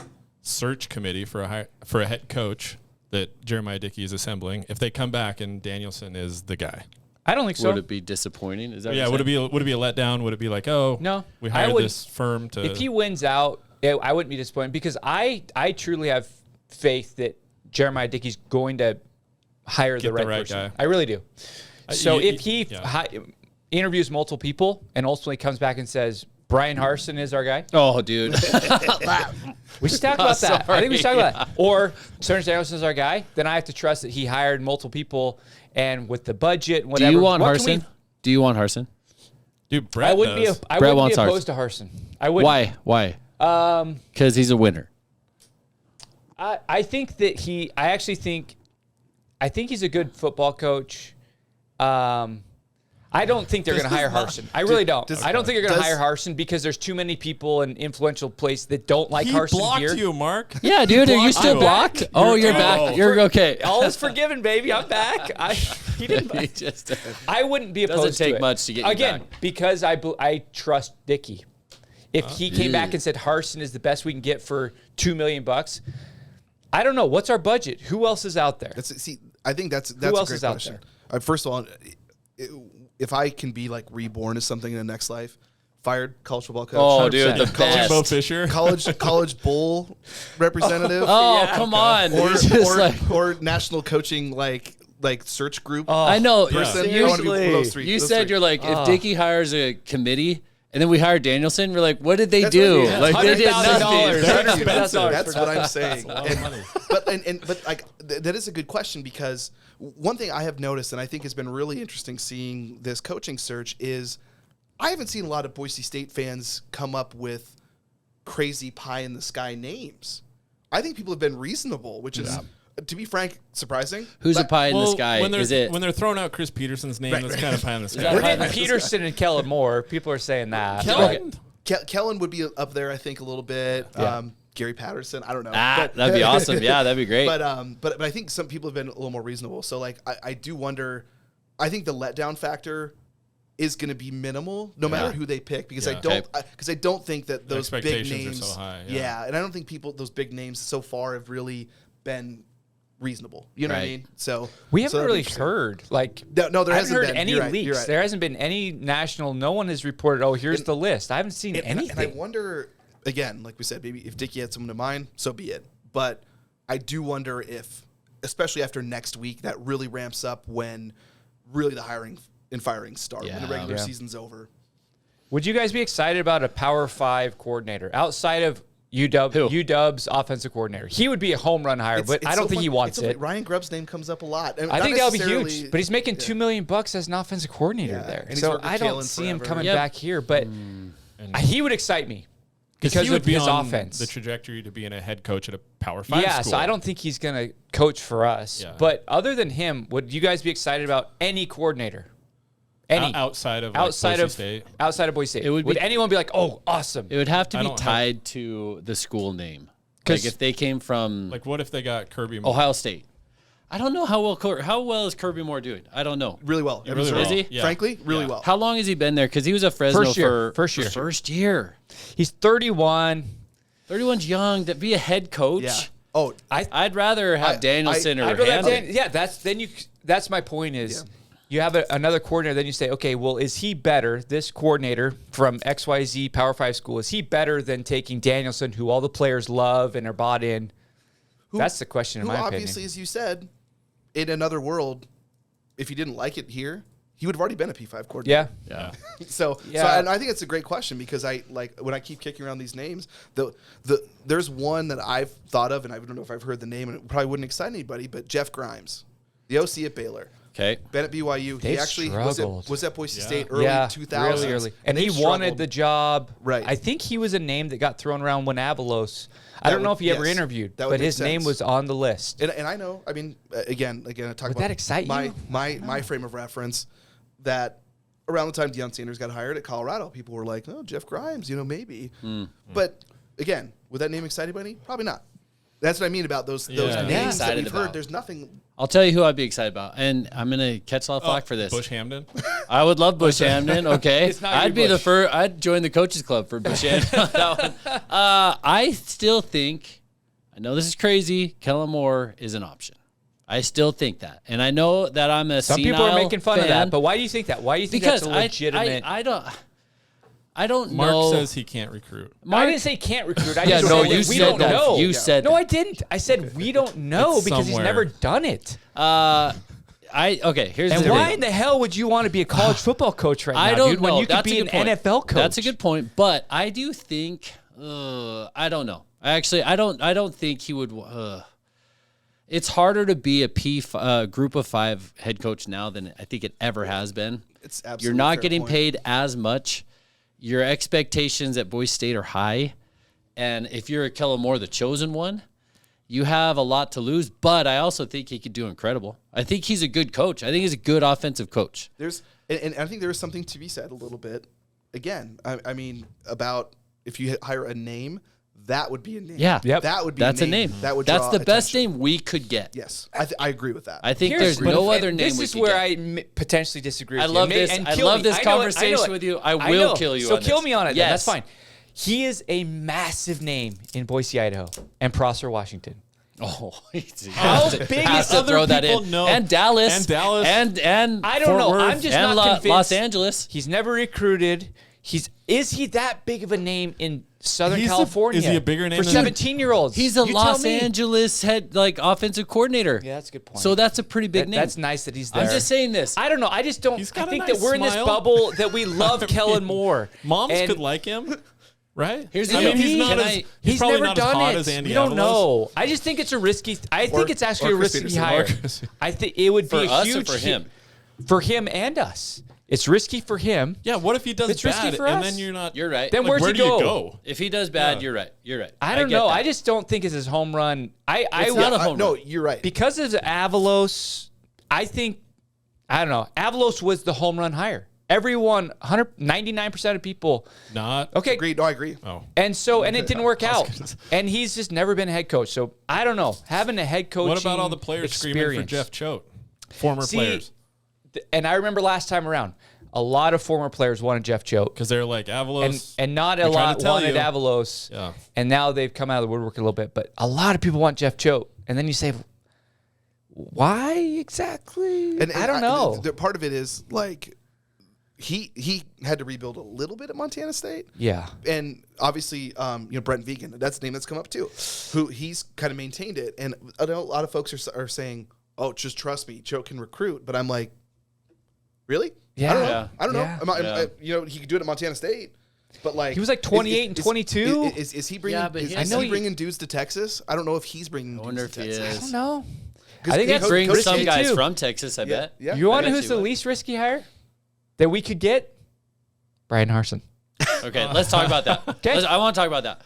search committee for a head coach that Jeremiah Dickey is assembling, if they come back and Danielson is the guy? I don't think so. Would it be disappointing? Is that Yeah, what you're would it be a letdown? Would it be like, oh, No. we I hired would- this firm to? If he wins out, I wouldn't be disappointed because I truly have faith that Jeremiah Dickey's going to hire the Get the right right person. guy. I really do. So you- if he yeah. interviews multiple people and ultimately comes back and says, Bryan Harsin is our guy, Oh, dude. we should talk about that. I think we should talk Sorry. about that. Or Serge Danielson is our guy, then I have to trust that he hired multiple people and with the budget and Do whatever. you want what can we- Harsin? Do you want Harsin? Dude, Brett I wouldn't be. does. I Brett wouldn't be wants opposed to Harsin. I wouldn't. Why? Because he's a winner. I think that I think he's a good football coach. I don't think they're going to hire Harsin. I really don't. I don't think they're going to hire Harsin because there's too many people in influential places that don't like He Harsin blocked here. you, Mark. Yeah, dude. Are you blocked still you. blocked? Oh, you're back. You're okay. All is forgiven, baby. I'm back. He didn't. He just- I wouldn't be Doesn't opposed to take it. much to get you Again, back. because I trust Dickey. If he came back and said Harsin is the best we can get for $2 million, I don't know. What's our budget? Who else is out there? I think that's a else great is out question. First of all, if I can be like reborn as something in the next life, fired college football coach. Oh, dude, the 100%. best. Bo Fisher. college bowl representative. Oh, come on. or, It's just or, like- or national coaching like like search group. I know. Person. Yeah. I wanna be one of those three. You Those said three. you're like, if Dickey hires a committee and then we hire Danielson, we're like, what did they do? what I mean. Like they did $100,000. nothing. That's what I'm saying. That's a lot of money. But like that is a good question, because one thing I have noticed, and I think has been really interesting seeing this coaching search, is I haven't seen a lot of Boise State fans come up with crazy pie in the sky names. I think people have been reasonable, which is, to be frank, surprising. Who's a But- pie in the Well, sky? when Is they're it? when they're throwing out Chris Peterson's name, that's kind of pie in the sky. We're getting Peterson and Kellen more. People are saying that. Kellen? Kellen would be up there, I think, a little bit. Gary Patterson, I don't know. That'd be awesome. Yeah, that'd be great. But I think some people have been a little more reasonable. So like I do wonder. I think the letdown factor is going to be minimal, no matter who they pick, because I don't think that those big expectations names are so high. and I don't think those big names so far have really been reasonable. You know what I Right. mean? So We so haven't that'd be really interesting. heard like No, there I haven't hasn't heard been. any You're right, leaks. you're right. There hasn't been any national. No one has reported. Oh, here's the list. I haven't seen anything. And I wonder, again, like we said, maybe if Dickey had someone in mind, so be it. But I do wonder if, especially after next week, that really ramps up when really the hiring and firing start, when the regular season's over. Would you guys be excited about a Power 5 coordinator outside of UW's offensive coordinator? He would be a home run hire, but I don't think he wants it. Ryan Grubb's name comes up a lot. I think that would be huge. But he's making $2 million as an offensive coordinator there. And he's So worked with I don't Kellen see him forever. coming back here. But he would excite me because he would of be his on offense. the trajectory to being a head coach at a Power 5 Yeah, school. so I don't think he's going to coach for us. Yeah. But other than him, would you guys be excited about any coordinator? Any outside of Boise State. outside of Boise State. It would would be- anyone be like, "Oh, awesome"? It would have to I be don't have- tied to the school name. 'Cause- Like if they came from Like, what if they got Kirby Moore? Ohio State. I don't know how well is Kirby Moore doing. I don't know. Really well. Yeah, really well. Is he? Yeah. Frankly, really Yeah. well. How long has he been there? Because he was at Fresno First year. First year. He's 31. 31's young. To be a head coach. Yeah. Oh, I'd rather have Danielson or I'd rather have Handel. that's my point is you have another coordinator, then you say, okay, well, is he better, this coordinator from XYZ Power 5 school, is he better than taking Danielson, who all the players love and are bought in? That's the question in who my obviously, opinion. as you said, in another world, if he didn't like it here, he would have already been a P5 coordinator. Yeah. Yeah. So and I think it's a great question, because I like when I keep kicking around these names, there's one that I've thought of, and I don't know if I've heard the name, and it probably wouldn't excite anybody, but Jeff Grimes, the OC at Baylor. Okay. Been at BYU. They've he actually struggled. was at Boise Yeah. State early 2000s. really early. And he they've wanted struggled. the job. Right. I think he was a name that got thrown around when Avalos. I don't know if he ever interviewed, That would but make his name sense. was on the list. And I know, I mean, again, I talk Would about that excite you? my frame of reference, that around the time Deion Sanders got hired at Colorado, people were like, oh, Jeff Grimes, maybe. But again, would that name excite anybody? Probably not. That's what I mean about those names that Excited we've heard. about. There's nothing. I'll tell you who I'd be excited about, and I'm gonna catch a lot of flack for this. Bush Hamden. I would love Bush Hamden. Okay, It's not your I'd be the Bush. first. I'd join the coaches club for Bush Hamden. on that one. I still think. I know this is crazy. Kellen Moore is an option. I still think that, and I know that I'm a Some people senile are making fun of fan, that, but why do you think that? Why do you think because that's a legitimate? I don't Mark know. says he can't recruit. I didn't say can't recruit. I Yeah, just no, said you we said don't that. know. You said no, that. I didn't. I said we don't know It's because he's somewhere. never done it. Here's And the why thing. in the hell would you want to be a college football coach right now, I don't dude? know. When you could That's be a an good point. NFL coach. That's a good point, but I do think. I don't know. Actually, I don't think he would. It's harder to be a group of 5 head coach now than I think it ever has been. It's absolutely You're not fair getting point. paid as much. Your expectations at Boise State are high, and if you're a Kellen Moore, the chosen one, you have a lot to lose. But I also think he could do incredible. I think he's a good coach. I think he's a good offensive coach. And I think there is something to be said a little bit. Again, I mean, about if you hire a name, that would be a name. Yeah, Yep. That would be That's a name. That would That's draw the best attention. name we could get. Yes, I agree with that. I think Here's- there's no but other name This we is could where get. I potentially disagree with I you. love And this. and I kill love me. this I know it. conversation with you. I know will it. kill you So on kill this. me on it. Yes. Then. That's fine. He is a massive name in Boise, Idaho, and Prosser, Washington. Oh, How big big has is to other throw that people in. know? And Dallas. And Dallas. And I don't Fort know. Worth I'm just and not convinced. Los Angeles. He's never recruited. Is he that big of a name in Southern California? Is he a bigger name for 17-year-olds? He's a Los Angeles head offensive coordinator. Yeah, that's a good point. So that's a pretty big name. That's nice that he's there. I'm just saying this. I don't know. I just don't. He's I got a think nice that we're in this smile. bubble that we love Kellen more. Moms And could like him, right? Here's the I mean, deal. he's not Can as I- he's probably never not done as hot it. as Andy We don't Avalos. know. I just think it's a risky. I think it's actually a Chris risky Peterson. hire. Chris- I think it would For be a us or huge for him? for him and us. It's risky for him. Yeah, what if he does It's risky bad for and us. then you're not? You're right. Then Like, where's where he do you go? go? If he does bad, Yeah. you're right. You're right. I don't get know. that. I just don't think it's his home run. It's not a home No, run. you're right. Because of Avalos, I don't know. Avalos was the home run hire. Everyone, 99% of people. Not Okay. Agreed. No, I agree. Oh, And it didn't work out. And he's just never been a head coach. So I don't know. Having a head coach. what about all the players screaming for Jeff Choate? Former players, And I remember last time around, a lot of former players wanted Jeff Choate. because they're like Avalos, And not a we're trying lot to tell wanted you. Avalos. Yeah. And now they've come out of the woodwork a little bit. But a lot of people want Jeff Choate. And then you say, why exactly? And I don't know. The part of it is like he had to rebuild a little bit at Montana State. Yeah. And obviously, Brent Vegan, that's the name that's come up too, who he's kind of maintained it. And I know a lot of folks are saying, "Oh, just trust me, Choate can recruit." But I'm like, really? Yeah. I don't know. Yeah. I don't know. Yeah. He could do it at Montana State, but like He was like 28 and 22. Is he bringing? Yeah, but is, I is know he he- bringing dudes to Texas? I don't know if he's bringing. I wonder dudes if to he Texas. I is. don't know. 'Cause I think he that's coached- Bring Coach some State guys too. from Texas, I bet. Yeah. You want to I know bet who's you the would. least risky hire that we could get? Bryan Harsin. Okay, let's talk about that. Okay. I want to talk about that.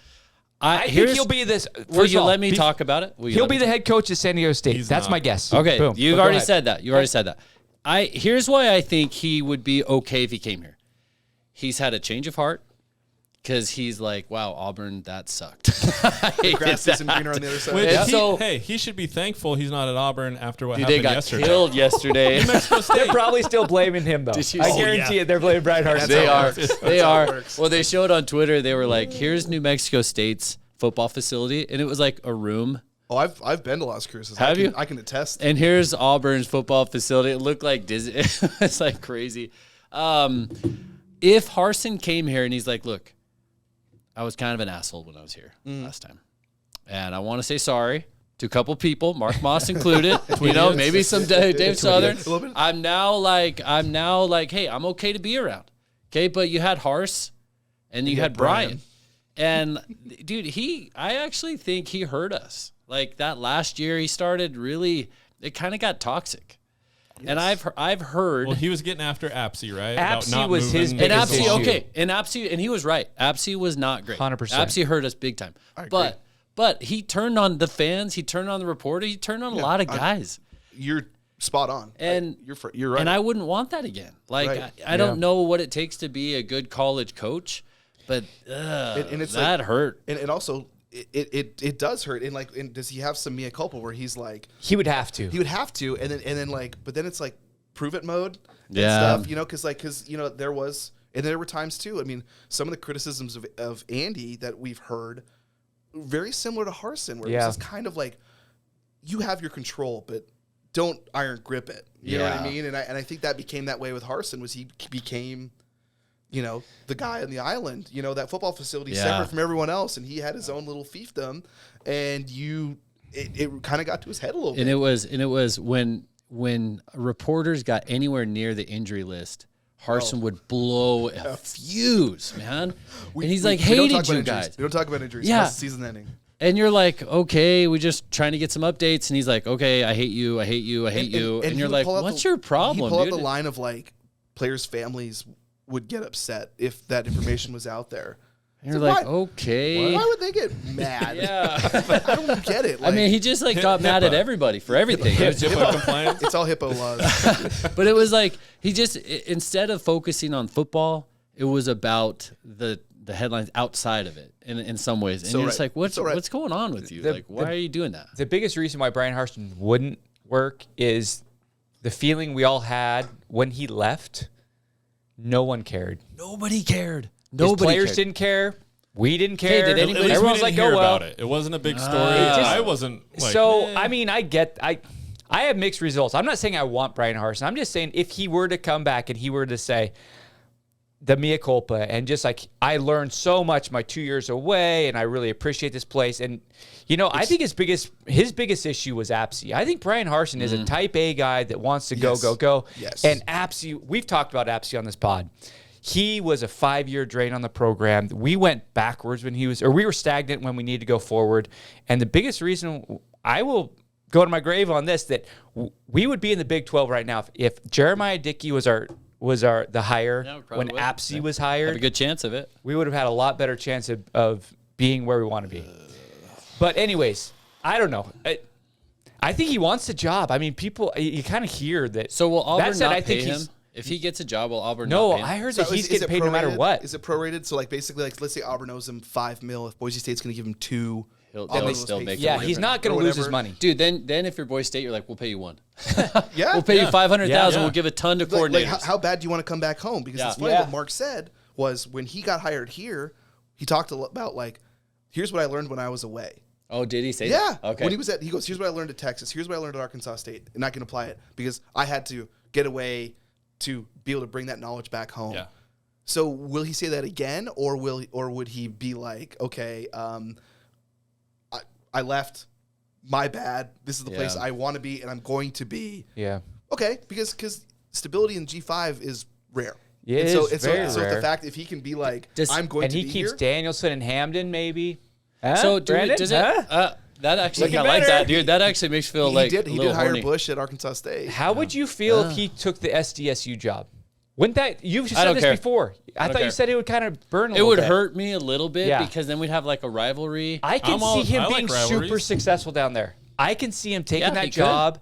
I think he'll be this. Will first you of all, let me talk about it? Will you He'll let be me the talk? head coach at San Diego State. He's That's not. my guess. Okay, Boom. you've But go already ahead. said that. You already said that. Here's why I think he would be okay if he came here. He's had a change of heart because he's like, wow, Auburn, that sucked. I hated Grass that. isn't greener on the other side. Which Yeah. So- he should be thankful he's not at Auburn after what Dude, they happened got yesterday. killed yesterday. New Mexico State. They're probably still blaming him, though. Did you I see- guarantee it. They're blaming Bryan Harsin. They how are. it works. They That's how it are. works. Well, they showed on Twitter. They were like, "Here's New Mexico State's football facility," and it was like a room. Oh, I've been to Las Cruces. Have you? I can attest. And here's Auburn's football facility. It looked like Disney. It's like crazy. If Harsin came here and he's like, "Look, I was kind of an asshole when I was here last time, and I want to say sorry to a couple people, Mark Moss included. Maybe some Dave Southern. A little bit. I'm now like, hey, I'm okay to be around. Okay, but you had Hars, and you had Bryan. And dude, I actually think he hurt us. Like that last year, he started really. It kind of got toxic. Yes. And I've heard. Well, he was getting after Apsey, right? Apsey About not was his moving. And biggest Apsey, issue. okay, and he was right. Apsey was not great. 100%. Apsey hurt us big time. But he turned on the fans. He turned on the reporter. He turned on a lot of guys. You're spot on. And you're right. And I wouldn't want that again. Like Right. I don't know what it takes to be a good college coach, but and it's that like, hurt. And also it does hurt. And does he have some mea culpa where he's like He would have to. he would have to, and then like, but then it's like prove it mode. And Yeah. stuff, because there were times too. I mean, some of the criticisms of Andy that we've heard, very similar to Harsin, where Yeah. it's just kind of like, you have your control, but don't iron grip it. You know what I Yeah. mean? And I think that became that way with Harsin, was he became, the guy on the island, that football facility Yeah. separate from everyone else, and he had his own little fiefdom, and it kind of got to his head a little And bit. it was when reporters got anywhere near the injury list, Harsin would blow a fuse, man. And he's like, we don't hated talk about you injuries. guys. We don't talk about injuries. Yeah. Unless the season ending. And you're like, okay, we're just trying to get some updates. And he's like, okay, I hate you, I hate you, I hate you. And he you're would like, pull out what's the- your problem, He'd pull dude? out the line of like, players' families would get upset if that information was out there. And you're It's like, why- okay. Why would they get mad? Yeah. I don't get it. I mean, he just like got mad at everybody for everything. It's HIPAA compliance. it's all hippo laws. But it was like he just instead of focusing on football, it was about the headlines outside of it in some ways. And So you're just right. like, what's So right. what's going on with you? The- Why are you doing that? The biggest reason why Bryan Harsin wouldn't work is the feeling we all had when he left. No one cared. Nobody cared. His Nobody players cared. didn't care. We didn't care. did At anybody- least Everyone's we like, didn't hear oh, well. about it. It wasn't a big story. just- I wasn't like, So, eh. I mean, I have mixed results. I'm not saying I want Bryan Harsin. I'm just saying if he were to come back and he were to say, the mea culpa, and just like I learned so much my 2 years away, and I really appreciate this place. And I think his biggest issue was APSI. I think Bryan Harsin is a type A guy that wants to go. Yes. And APSI, we've talked about APSI on this pod. He was a 5-year drain on the program. We went backwards when we were stagnant when we needed to go forward. And the biggest reason, I will go to my grave on this, that we would be in the Big 12 right now if Jeremiah Dickey was the hire when APSI was hired. Have a good chance of it. We would have had a lot better chance of being where we want to be. But anyways, I don't know. I think he wants the job. I mean, you kind of hear that. So will Auburn that said, not I think pay him? If he gets a job, will Auburn No, not pay him? I heard So that he's is getting it paid no matter prorated? what. Is it prorated? So like basically, like let's say Auburn owes him $5 million. If Boise State's going to give him $2 He'll million, still make Yeah, it. he's not going or to lose his whatever. money. Dude, then if you're Boise State, you're like, we'll pay you $1 million. Yeah, We'll pay you $500,000. Yeah. We'll give a ton to Like, coordinators. how bad do you want to come back home? Because it's funny Yeah. what Mark said was when he got hired here, he talked about like, here's what I learned when I was away. Oh, did he say Yeah. that? Okay. When he goes, here's what I learned at Texas. Here's what I learned at Arkansas State. And I can apply it because I had to get away to be able to bring that knowledge back home. Yeah. So will he say that again, or would he be like, okay, I left, my bad. This is the place I want to be, and I'm going to be. Yeah. Okay, because stability in G5 is rare. Yeah, And it so, is and very so rare. the fact if he can be like, Does- I'm going And to he be keeps here. Danielson and Hamden, maybe. Huh? So Brandon? does it? Huh? That actually, Looking I like better. that, dude. That actually makes me feel He like did a little hire horny. Bush at Arkansas State. How would you feel if he took the SDSU job? Wouldn't that, you've said don't this care. before. I don't thought you care. said it would kind of burn a It little would bit. hurt me a little bit Yeah. because then we'd have like a rivalry. I can I see him like being rivalries. super successful down there. I can see him taking Yeah, he that could. job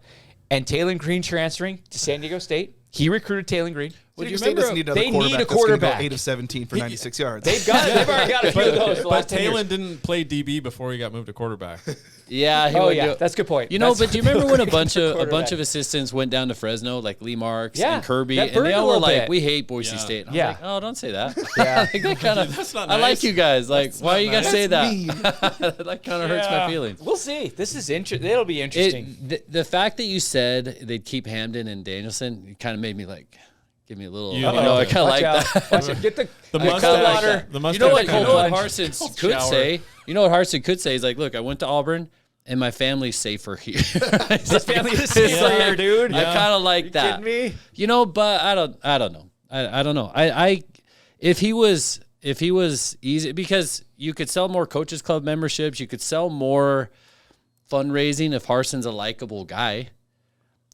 and Taylor Green transferring to San Diego State. He recruited Taylor Green. San you Diego State doesn't need remember- another they need a quarterback that's gonna quarterback. go 8 of 17 for 96 yards. They've already got a few of those. The But last 10 years. Talon didn't play DB before he got moved to quarterback. Yeah. He Oh would yeah, do- that's a good point. You know, That's- but do you remember when a bunch Quarterback. of assistants went down to Fresno, like Lee Marks Yeah, and Kirby, that and burned they a all were little like, bit. "We hate Boise Yeah. State." I'm Yeah. like, "Oh, don't say that." Yeah. Like, that kind of. That's not I like nice. you guys. Like, That's why not you guys nice. say that? mean. That kind of hurts my feelings. We'll see. This is interesting. It'll be interesting. The fact that you said they'd keep Hamden and Danielson, it kind of made me like, give me a little. You You know, I kind of Watch like out. that. Watch out. Get the mustache. cold water. The You mustache. know what? kind You know of- what Harsin Cold could shower. say. You know what Harsin could say is like, look, I went to Auburn. And my family's safer here. This family is safer, dude. I kind of like that. Kidding me? You know, but I don't know. I don't know. If he was easy, because you could sell more coaches club memberships, you could sell more fundraising if Harsin's a likable guy.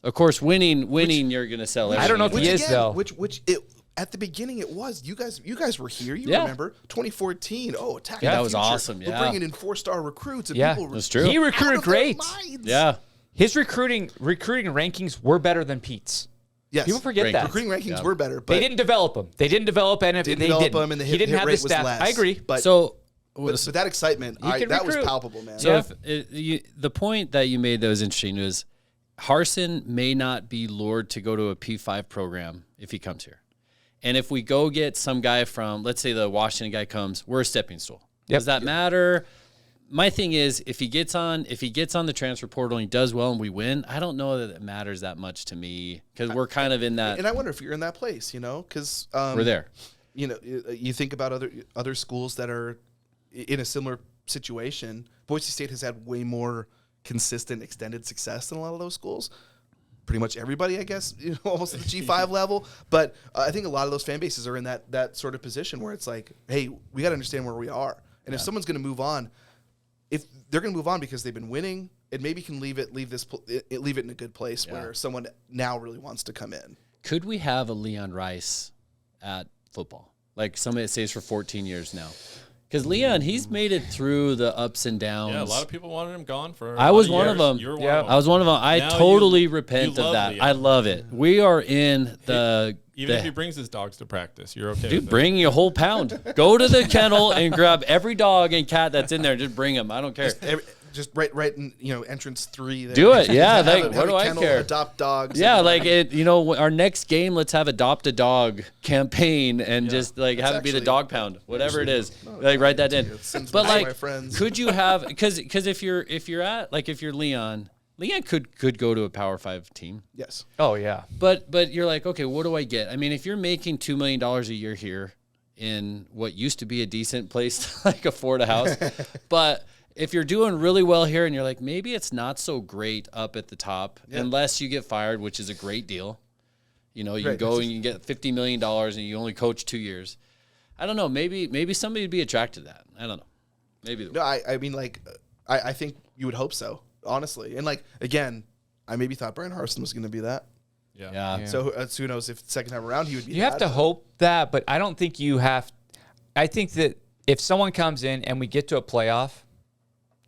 Of course, winning, you're gonna sell. I don't know if everything. he is, though. Which it at the beginning it was. You guys were here. You Yeah. remember 2014? Oh, attack! Yeah, the that was future. awesome, We're yeah. bringing in 4-star recruits. And Yeah, people were that's true. He out recruited of their great. minds. Yeah. His recruiting rankings were better than Pete's. Yes. People forget Rank- that. Recruiting rankings Yeah. were better, but They didn't develop them. They didn't develop and didn't they develop didn't. them, and the he hit, didn't hit have rate the was staff. less. I agree. But So that excitement, You can that was recruit. palpable, man. So Yeah. the point that you made that was interesting was Harsin may not be lured to go to a P5 program if he comes here. And if we go get some guy from, let's say the Washington guy comes, we're a stepping stool. Yep. Does that matter? My thing is, if he gets on the transfer portal and he does well and we win, I don't know that it matters that much to me because we're kind of in that. and I wonder if you're in that place, because We're there. You think about other schools that are in a similar situation. Boise State has had way more consistent, extended success than a lot of those schools. Pretty much everybody, I guess, almost at the G5 level. But I think a lot of those fan bases are in that sort of position where it's like, hey, we got to understand where we are. And if someone's going to move on, if they're going to move on because they've been winning, it maybe can leave it in a good place where someone now really wants to come in. Could we have a Leon Rice at football? Like somebody that stays for 14 years now. Because Leon, he's made it through the ups and downs. Yeah, a lot of people wanted him gone for. I was one of them. You were Yeah. one of them. I was one of them. I Now totally you repent of love that. Leon. I love it. We are in the Even if he brings his dogs to practice, you're okay. dude, with bring your whole pound. Go to the kennel and grab every dog and cat that's in there. Just bring them. I don't care. Just right in entrance 3 there. Do it. Yeah, Have like, a what do I kennel, care? Adopt dogs. Yeah, and, like it. Our next game, let's have adopt a dog campaign and just like have it be the actually- dog pound, whatever it is. Like write that in. Sends But me to like, my friends. could you have? Because if you're Leon could go to a Power 5 team. Yes. Oh yeah. But you're like, okay, what do I get? I mean, if you're making $2 million a year here, in what used to be a decent place to like afford a house. But if you're doing really well here and you're like, maybe it's not so great up at the top unless you get fired, which is a great deal. You know, you go and you get $50 million and you only coach 2 years. I don't know. Maybe somebody would be attracted to that. I don't know. Maybe. No, I mean, like, I think you would hope so, honestly. And, like, again, I maybe thought Bryan Harsin was going to be that. Yeah. So who knows if second time around he would be You have to hope that, but I don't think you have. I think that if someone comes in and we get to a playoff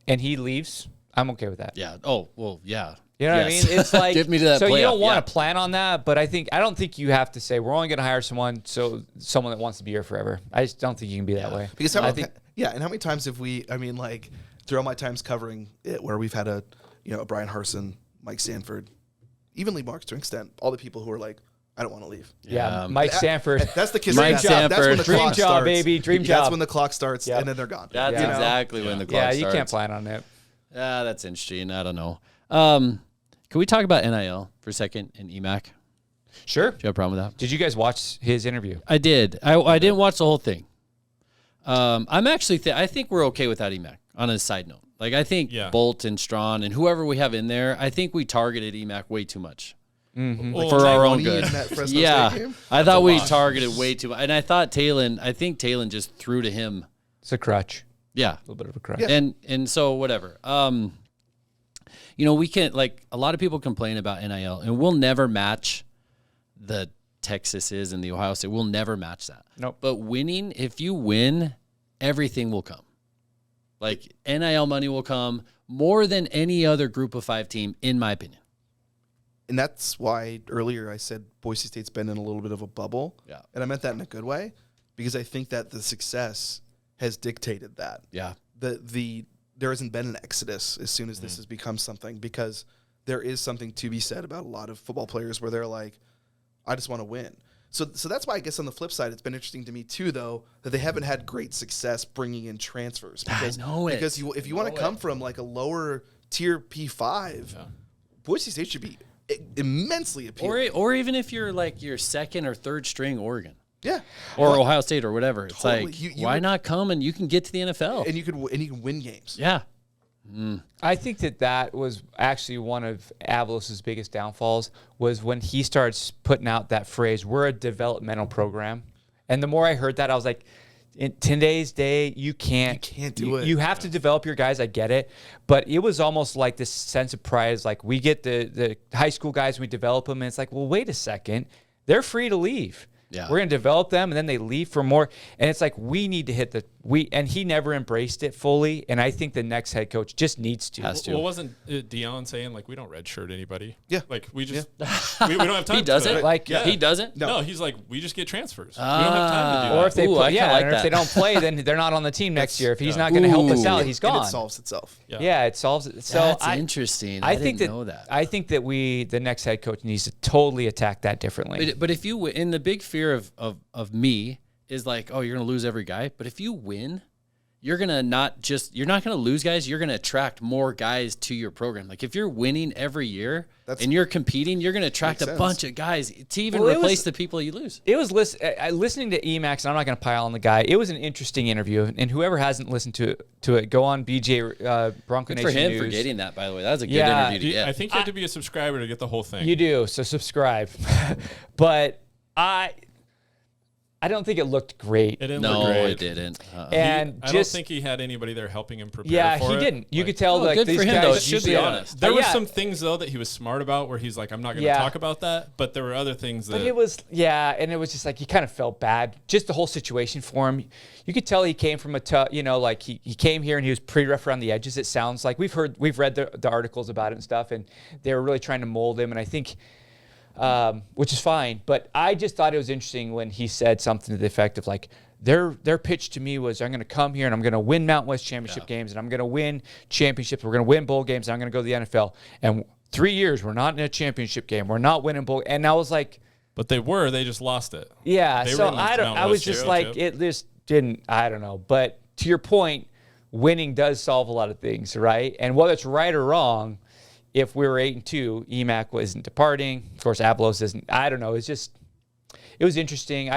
and he leaves, I'm okay with that. Yeah. Oh, well, yeah. You know what I mean? It's like, get me to that so playoff. you don't want to plan on that, but I don't think you have to say we're only going to hire someone that wants to be here forever. I just don't think you can be that way. Because and how many times have we? I mean, like through all my times covering it, where we've had a Bryan Harsin, Mike Sanford, even Lee Marks to an extent, all the people who are like, I don't want to leave. Yeah, Mike Sanford. That's the kiss. Mike Sanford. That's when the Dream clock job, starts. baby. Dream That's job. when the clock starts, and then they're gone. That's exactly when the clock starts. Yeah, you can't plan on it. That's interesting. I don't know. Can we talk about NIL for a second and EMAC? Sure. Do you have a problem with that? Did you guys watch his interview? I did. I didn't watch the whole thing. I'm actually I think we're okay without EMAC. On a side note, like I think Bolt and Strawn and whoever we have in there, I think we targeted EMAC way too much for our own good. I thought we targeted way too much, and I thought Talon just threw to him. It's a crutch. Yeah, A little bit of a crutch. and so whatever. We can't, like, a lot of people complain about NIL, and we'll never match the Texases and the Ohio State. We'll never match that. Nope. But winning, if you win, everything will come. Like, NIL money will come more than any other group of 5 team, in my opinion. And that's why earlier I said Boise State's been in a little bit of a bubble. Yeah. And I meant that in a good way, because I think that the success has dictated that. Yeah. There hasn't been an exodus as soon as this has become something, because there is something to be said about a lot of football players where they're like, I just want to win. So that's why I guess on the flip side, it's been interesting to me too, though, that they haven't had great success bringing in transfers. Because, because if you want to come from like a lower tier P5, Boise State should be immensely appealing. Or even if you're like your second or third string Oregon. Yeah. Or Ohio State or whatever. It's Totally. like, why not come and you can get to the NFL? And you can win games. Yeah. I think that was actually one of Avalos' biggest downfalls, was when he starts putting out that phrase, we're a developmental program. And the more I heard that, I was like, in today's day, you can't do it. You have to develop your guys. I get it. But it was almost like this sense of pride. Is like, we get the high school guys, and we develop them. And it's like, well, wait a second. They're free to leave. Yeah. We're going to develop them, and then they leave for more. And it's like, we need to hit and he never embraced it fully. And I think the next head coach just needs to. Has to. Well, wasn't Dion saying, like, we don't redshirt anybody? Yeah. Like, we just, we don't have time He doesn't? to Like, He doesn't? No, he's like, we just get transfers. We don't have time to do that. Or if they Ooh, I kinda like if that. they don't play, then they're not on the team next year. If he's not going to help us out, he's gone. And it solves itself. Yeah, it solves it. So That's interesting. I think didn't know that. I think that the next head coach needs to totally attack that differently. But if you in the big fear of me is like, oh, you're going to lose every guy. But if you win, you're not going to lose guys. You're going to attract more guys to your program. Like if you're winning every year and you're competing, you're going to attract a bunch of guys to even replace the people you lose. It was listening to Emacs, and I'm not going to pile on the guy. It was an interesting interview, and whoever hasn't listened to it, go on BJ Bronco Good Nation for him News. for getting that, by the way. That was a good interview to get. I think you have to be a subscriber to get the whole thing. You do, so subscribe. But I don't think it looked great. It didn't look great. It didn't. And I don't think he had anybody there helping him prepare yeah, for he it. didn't. You Like, could tell good these for him, guys though. Should be usually- honest. There were yeah. some things, though, that he was smart about where he's like, I'm not going to talk about that. But there were other things that. But it was, and it was just like, he kind of felt bad. Just the whole situation for him. You could tell he came from a tough, like he came here and he was pretty rough around the edges, it sounds like. We've read the articles about it and stuff, and they were really trying to mold him. And I think, which is fine. But I just thought it was interesting when he said something to the effect of like, their pitch to me was, I'm going to come here and I'm going to win Mountain West championship games, and I'm going to win championships. We're going to win bowl games, and I'm going to go to the NFL. And 3 years, we're not in a championship game. We're not winning bowl. And I was like, But they just lost it. yeah. They So were in the I was just like, it just didn't. I don't know. But to your point, winning does solve a lot of things, right? And whether it's right or wrong, if we were 8-2, EMAC wasn't departing. Of course, Avalos isn't. I don't know. It was interesting.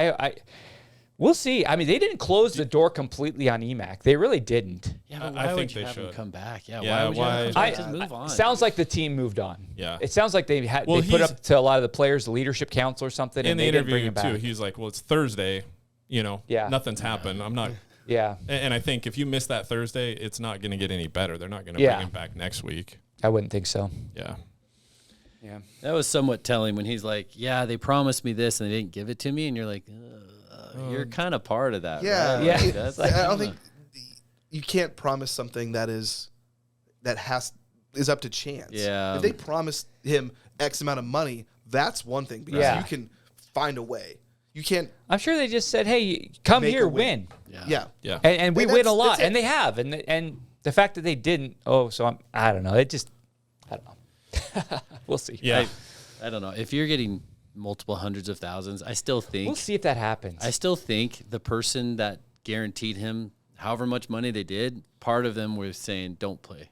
We'll see. I mean, they didn't close the door completely on EMAC. They really didn't. Yeah, but I why would think you they have him should. come back? Yeah, why would you have him come back? Just move on. Sounds like the team moved on. Yeah. It sounds like they Well, they put he's- up to a lot of the players the leadership council or something, In and the they didn't bring interview him back. too, he's like, "Well, it's Thursday. Yeah. Nothing's happened. I'm not." Yeah, And I think if you miss that Thursday, it's not going to get any better. They're not going to Yeah. bring him back next week. I wouldn't think so. Yeah. Yeah. That was somewhat telling when he's like, "Yeah, they promised me this and they didn't give it to me," and you're like, "You're kind of part of that." Yeah, right? Yeah. Like, that's I don't think you can't promise something that is up to chance. Yeah. If they promised him X amount of money, that's one thing because Yeah. you can find a way. You can't. I'm sure they just said, "Hey, come Make here, a win." win," Yeah. Yeah. and we And win a that's lot, it. and they have, and the fact that they didn't. Oh, so I don't know. I don't know. We'll see. Yeah. I don't know. If you're getting multiple hundreds of thousands, I still think We'll see if that happens. I still think the person that guaranteed him however much money they did, part of them was saying, "Don't play."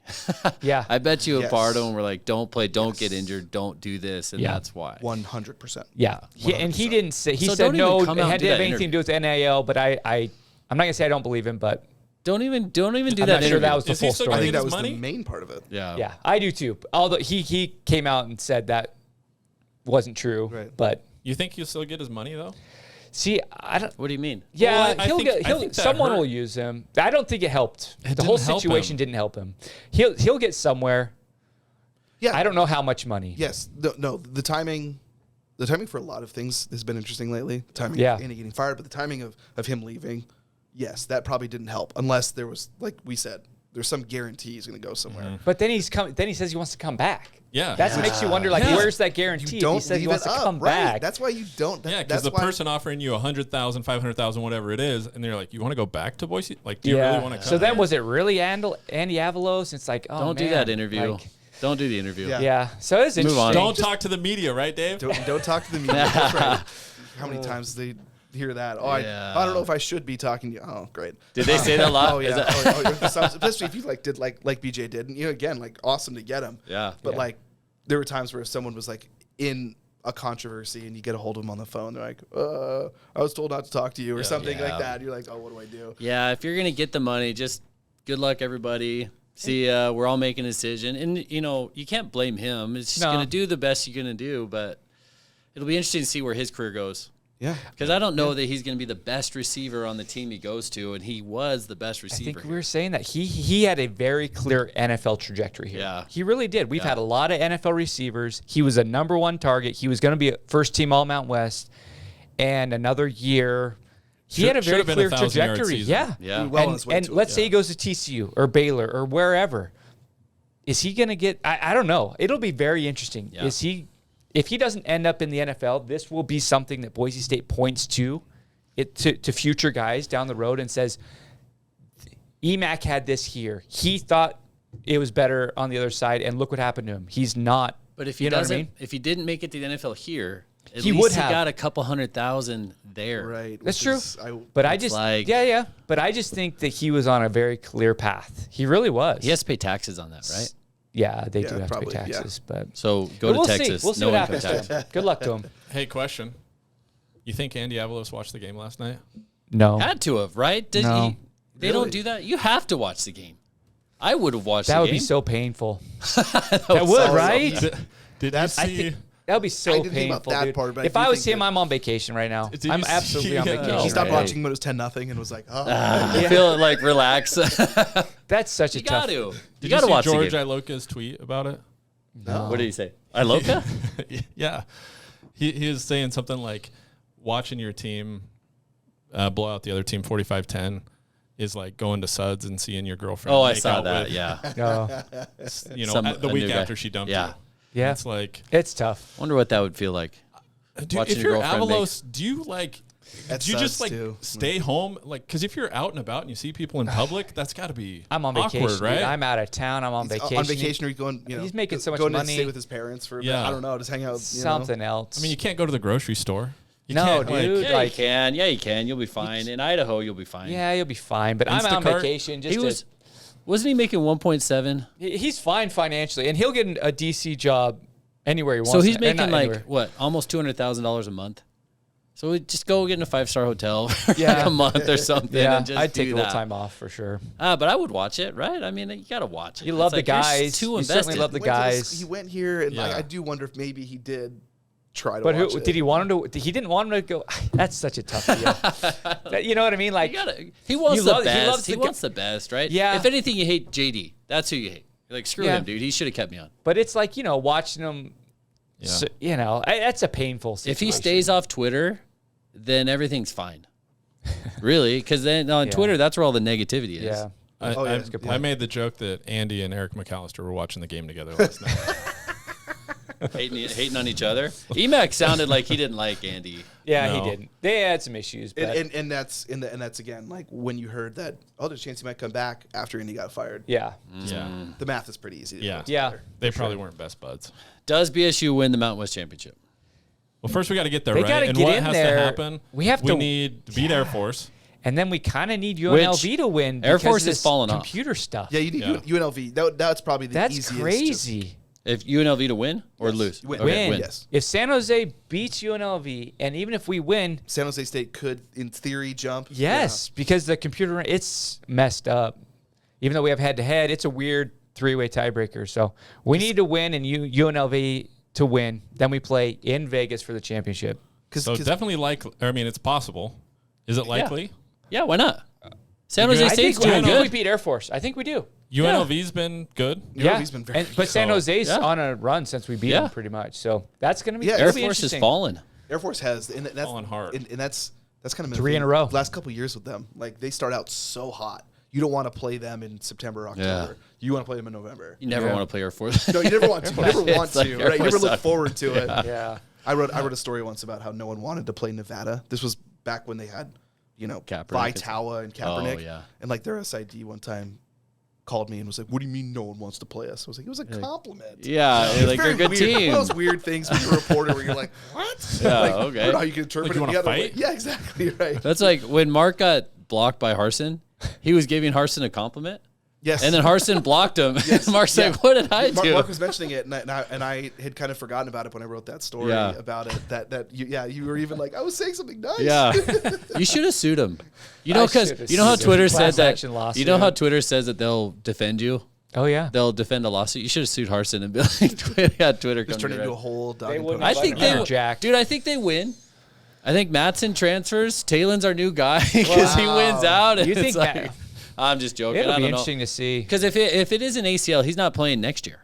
Yeah. I bet you a Yes. part of them were like, "Don't play, don't get injured, don't do this," and Yeah. that's why. 100%. Yeah, and he didn't say. He So said don't even no. come It out and had do to have that anything to do with NIL. But I'm not gonna say I don't believe him. But Don't even do I'm that. not sure interview. that was the Is he full still story. I think Get that his was money? the main part of it. Yeah. Yeah, I do too. Although he came out and said that wasn't true. Right. But You think he'll still get his money though? see, I don't. What do you mean? Yeah, Well, I think that someone hurt. will use him. I don't think it helped. The whole didn't help situation him. didn't help him. He'll get somewhere. Yeah. I don't know how much money. Yes. No. The timing for a lot of things has been interesting lately. The timing Yeah. of Andy getting fired, but the timing of him leaving, yes, that probably didn't help. Unless there was, like we said, there's some guarantee he's going to go somewhere. But then then he says he wants to come back. Yeah. That makes you wonder, like, Yeah. where's that guarantee? You don't he said he leave wants it to up, come right? back. That's why you don't. Yeah, because that's the why- person offering you 100,000, 500,000, whatever it is, and they're like, "You want to go back to Boise? Like, do you really want to come?" So then, was it really Andy Avalos? It's like, oh, Don't do man, that interview. like- Don't do the interview. Yeah. yeah. So it's interesting. on. don't talk to the media, right, Dave? Don't talk to the media. That's right. How many times they hear that? Oh, Yeah. I don't know if I should be talking to you. Oh, great. Did they say that a lot? Oh Is yeah. that- Especially if you did like BJ did, and again, like awesome to get him. Yeah. But Yeah. like, there were times where if someone was like in a controversy and you get a hold of them on the phone, they're like, I was told not to talk to you or something Yeah. like that. You're like, oh, what do I do? Yeah, if you're gonna get the money, just good luck, everybody. See, we're all making a decision, and you can't blame him. It's just No. gonna do the best you're gonna do, but it'll be interesting to see where his career goes. Yeah. Because I don't know that he's gonna be the best receiver on the team he goes to, and he was the best I receiver. think we were saying that he had a very clear NFL trajectory here. Yeah. He really did. We've Yeah. had a lot of NFL receivers. He was a number one target. He was going to be a first team All Mountain West, and another year. He had a very Should've been a clear 1,000-yard trajectory. season. Yeah. Yeah. Well on and his way and to it, let's say yeah. he goes to TCU or Baylor or wherever. Is he going to get? I don't know. It'll be very interesting. Yeah. If he doesn't end up in the NFL, this will be something that Boise State points to future guys down the road and says, EMAC had this here. He thought it was better on the other side, and look what happened to him. He's not. But if he you know what I doesn't, mean? if he didn't make it to the NFL here, at He least would he have. got a couple 100,000 there. Right. That's which true. is- But I It's just, like- yeah. But I just think that he was on a very clear path. He really was. He has to pay taxes on that, right? Yeah, they do Yeah, have probably, to yeah. pay taxes, but So go But to we'll Texas. see. We'll see no what income happens tax. to him. Good luck to him. Hey, question. You think Andy Avalos watched the game last night? No, Had to have, right? Did No. he? They Really? don't do that. You have to watch the game. I would have watched that the would game. be so painful. that That would, awesome. right? Did That's- you I see? think- That would be so I didn't think painful, about that dude. part, but I if do I was think him, that- I'm on vacation right now. Did you I'm see- absolutely on Yeah. vacation. He stopped right now. watching when it was 10-0 and was like, oh. You feel it like relax. That's such a You tough. got to. You Did got you to see watch George the game. Iloka's tweet about it? What did he say? Iloka? Yeah. He was saying something like, watching your team blow out the other team 45-10 is like going to Suds and seeing your girlfriend. Oh, I make saw out that. with, Yeah. Oh, You know, Some- the a week new guy. after she dumped Yeah. you. yeah, It's like, it's tough. Wonder what that would feel like. dude, Watching if your you're girlfriend Avalos, do you like, At do you just Suds, like too. stay home? Like, because if you're out and about and you see people in public, that's got to be I'm on awkward, vacation. right? Dude. I'm out of town. I'm on vacation. On vacation, or he's going, He's making so much going money. to stay with his parents for, Yeah. I don't know, just hang out. Something else. I mean, you can't go to the grocery store. You No, can't, dude. Yeah, Like- you can. Yeah, you can. You'll be fine. In Idaho, you'll be fine. yeah, you'll be fine. But I'm on Instacart? vacation. Just He to- wasn't he making 1.7? he's fine financially, and he'll get a DC job anywhere he wants. So he's to- making not like anywhere. what, almost $200,000 a month? So we just go get in a 5-star hotel for Yeah. like a month or something. Yeah, and just I'd take do a little that. time off for sure. But I would watch it, right? I mean, you got to watch it. You love It's the you're guys. too You certainly invested. love the Went to guys. he went here, and Yeah. I do wonder if maybe he did try to But watch who it. did he want him to? He didn't want him to go. That's such a tough deal. You know what I mean? Like He wants you the love- he best. loves He the wants the best, right? Yeah. If anything, you hate JD. That's who you hate. You're like, screw Yeah. him, dude. He should have kept me on. but it's like watching him. Yeah. So, that's a painful situation. If he stays off Twitter, then everything's fine. Really? Because then on Yeah. Twitter, that's where all the negativity is. yeah. Oh, yeah, that's a I, good I made the joke that Andy and Eric McAllister were watching the game together last night. Hating on each other. Emac sounded like he didn't like Andy. Yeah, No. he didn't. They had some issues, but and that's again like when you heard that there's a chance he might come back after Andy got fired. yeah, Yeah. The math is pretty easy. To Yeah. put yeah. together. They probably weren't best buds. Does BSU win the Mountain West Championship? Well, first we got to get there, They right? gotta And get what in has there. to happen? We have to- need to beat Air Force. And then we kind of need UNLV to win. Air because Force of has this fallen off. computer stuff. Yeah, you need Yeah. UNLV. That's probably the That's easiest. crazy. If UNLV to win or Yes. lose? Win. Okay, Win. Yes. If San Jose beats UNLV, and even if we win, San Jose State could, in theory, jump. yes, because the computer, it's messed up. Even though we have head-to-head, it's a weird three-way tiebreaker. So we need to win and UNLV to win. Then we play in Vegas for the championship. So definitely it's possible. Is it likely? Yeah, why not? San You Jose guys- State's I doing think we good. beat Air Force. I think we do. UNLV's been good. UNLV's been very But San So- Jose's Yeah. on a run since we beat Yeah. them pretty much. So that's going to be Yeah, it'll Air be Force has interesting. fallen. Air Force has, and that's Falling hard. and that's kind of been 3 the in a thing row. Last couple of years with them, like they start out so hot. You don't want to play them in September, October. Yeah. You want to play them in November. You never Yeah. want to play Air Force. No, you never want to. You never want It's like to. Air Right? You never Force look sucks. forward to it. Yeah. I wrote a story once about how no one wanted to play Nevada. This was back when they had, Kaepernick. Vitala and Kaepernick. Oh, yeah. And like their SID one time called me and was like, "What do you mean no one wants to play us?" I was like, "It was a compliment." Yeah, It's like very they're a good weird. team. One of those weird things when you're a reporter where you're like, "What?" Yeah, like, okay. I don't know how you can interpret Like, you it wanna the other way. fight? Yeah, exactly right. That's like when Mark got blocked by Harsin, he was giving Harsin a compliment. Yes. And then Harsin blocked him. Mark's Yeah. like, what did I do? Mark was mentioning it, and I had kind of forgotten about it when I wrote that story Yeah. about it. You were even like, I was saying something nice. Yeah, you should have sued him. You know, I because should've you know how sued him. Twitter Class said that. action lawsuit. You know how Twitter says that they'll defend you. Oh, yeah. They'll defend a lawsuit. You should have sued Harsin and be like, Twitter Just come turned to into a red. whole dog. and wouldn't pony I let think him they, out. Jack. dude. I think they win. I think Mattson transfers. Talen's our new guy because he wins out. And You it's think like, Matt- I'm just joking. It'll I be don't know. interesting to see. Because if it is an ACL, he's not playing next year.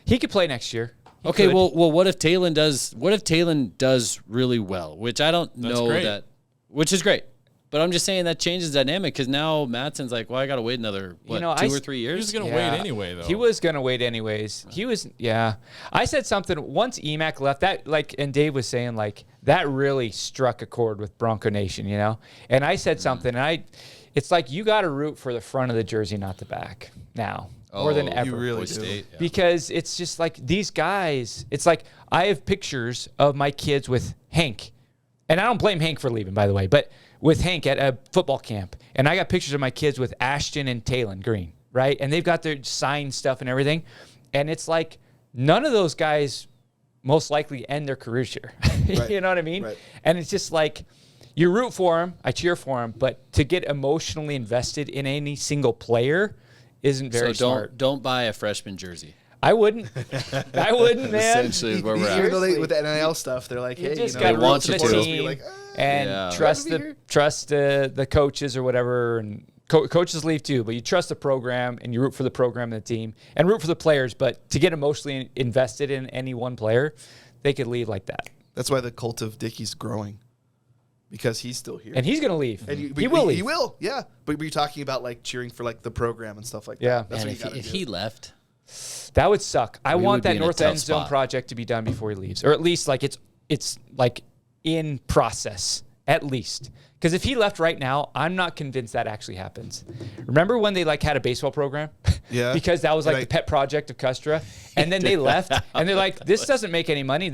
He could play next year. He Okay, could. well, what if Talon does? What if Talon does really well? Which I don't know great. that. Which is great, but I'm just saying that changes the dynamic because now Mattson's like, well, I got to wait another 2 or 3 He years. was going to wait anyway, though. He was going to wait anyways. He was, yeah. I said something once Emac left that, like, and Dave was saying, like, that really struck a chord with Bronco Nation, you know? And I said something, and it's like you got to root for the front of the jersey, not the back now, more than ever. you really Boise do. State, yeah. Because it's just like these guys, it's like I have pictures of my kids with Hank. And I don't blame Hank for leaving, by the way, but with Hank at a football camp. And I got pictures of my kids with Ashton and Talon Green, right? And they've got their signed stuff and everything. And it's like none of those guys most likely end their careers here. Right. You know what I mean? Right. And it's just like you root for them, I cheer for them, but to get emotionally invested in any single player isn't very so smart. don't buy a freshman jersey. I wouldn't. I wouldn't, man. Essentially is where we're Even at. though with the NIL stuff, they're like, You hey, just you got know, to want root you for the to. team Be like, and Yeah. trust Glad to be here. the coaches or whatever. And coaches leave too, but you trust the program and you root for the program and the team and root for the players. But to get emotionally invested in any one player, they could leave like that. That's why the cult of Dickie's growing, because he's still here. And he's going to leave. And he will leave. He will, yeah. But we're talking about like cheering for like the program and stuff like that. Yeah. That's And what you if, gotta if do. he left, That would suck. I We want would be that in a North tough End Zone spot. project to be done before he leaves, or at least like it's like in process, at least. Because if he left right now, I'm not convinced that actually happens. Remember when they like had a baseball program? Yeah. Because that was like Right. the pet project of Custra, and then they left, and they're like, "This doesn't make any money.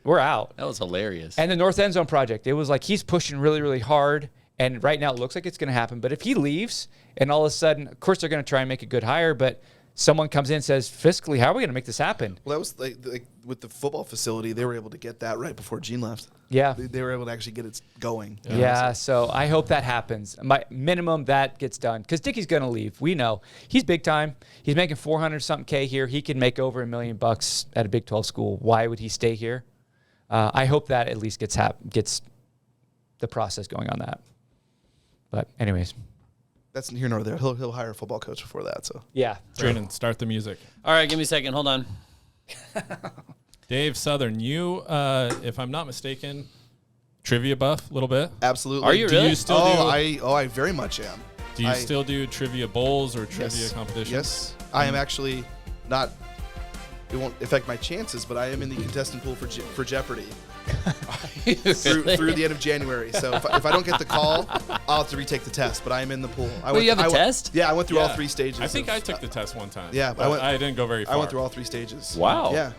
We're out." that was hilarious. And the North End Zone project, it was like he's pushing really, really hard, and right now it looks like it's going to happen. But if he leaves, and all of a sudden, of course they're going to try and make a good hire, but someone comes in and says, fiscally, how are we going to make this happen? Well, that was like with the football facility, they were able to get that right before Gene left. Yeah. They were able to actually get it going. Yeah, so I hope that happens. My minimum that gets done because Dickie's going to leave. We know he's big time. He's making 400 something K here. He can make over $1 million at a Big 12 school. Why would he stay here? I hope that at least gets the process going on that. But anyways, that's here nor there. He'll hire a football coach before that. So yeah. Drayden, start the music. All right, give me a second. Hold on. Dave Southorn, you, if I'm not mistaken, trivia buff a little bit. absolutely. Are you Do really? you still I very much am. do you still do trivia bowls or trivia Yes. competitions? Yes, I am actually not. It won't affect my chances, but I am in the contestant pool for Jeopardy through the end of January. So if I don't get the call, I'll have to retake the test. But I am in the pool. You have a test? Yeah, I went through all Yeah. 3 stages. I think I took the test one time. Yeah, but I didn't go very far. I went through all 3 stages. Wow. Yeah.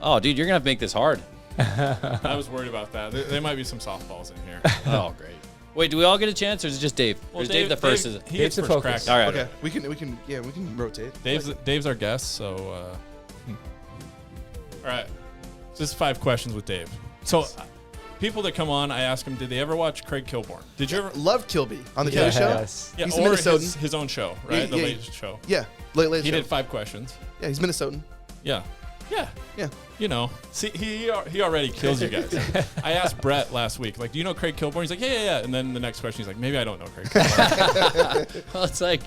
Oh, dude, you're going to have to make this hard. I was worried about that. There might be some softballs in here. Oh, great. Wait, do we all get a chance, or is it just Dave? Or is Dave the first? He Dave's gets the first focus. crack. All right. Okay. We can rotate. Dave's our guest, so all right. So this is 5 questions with Dave. So people that come on, I ask them, did they ever watch Craig Kilborn? Did you ever? Love Kilby on the Kelly Show. Yes. Yeah, He's a or Minnesotan. his own show, right? Yeah, the yeah. latest show. Yeah, late He show. did 5 questions. Yeah, he's Minnesotan. Yeah. Yeah. Yeah. You know, see, he already kills you guys. I asked Brett last week, like, do you know Craig Kilborn? He's like, yeah. And then the next question, he's like, maybe I don't know Craig Kilborn. Well, it's like,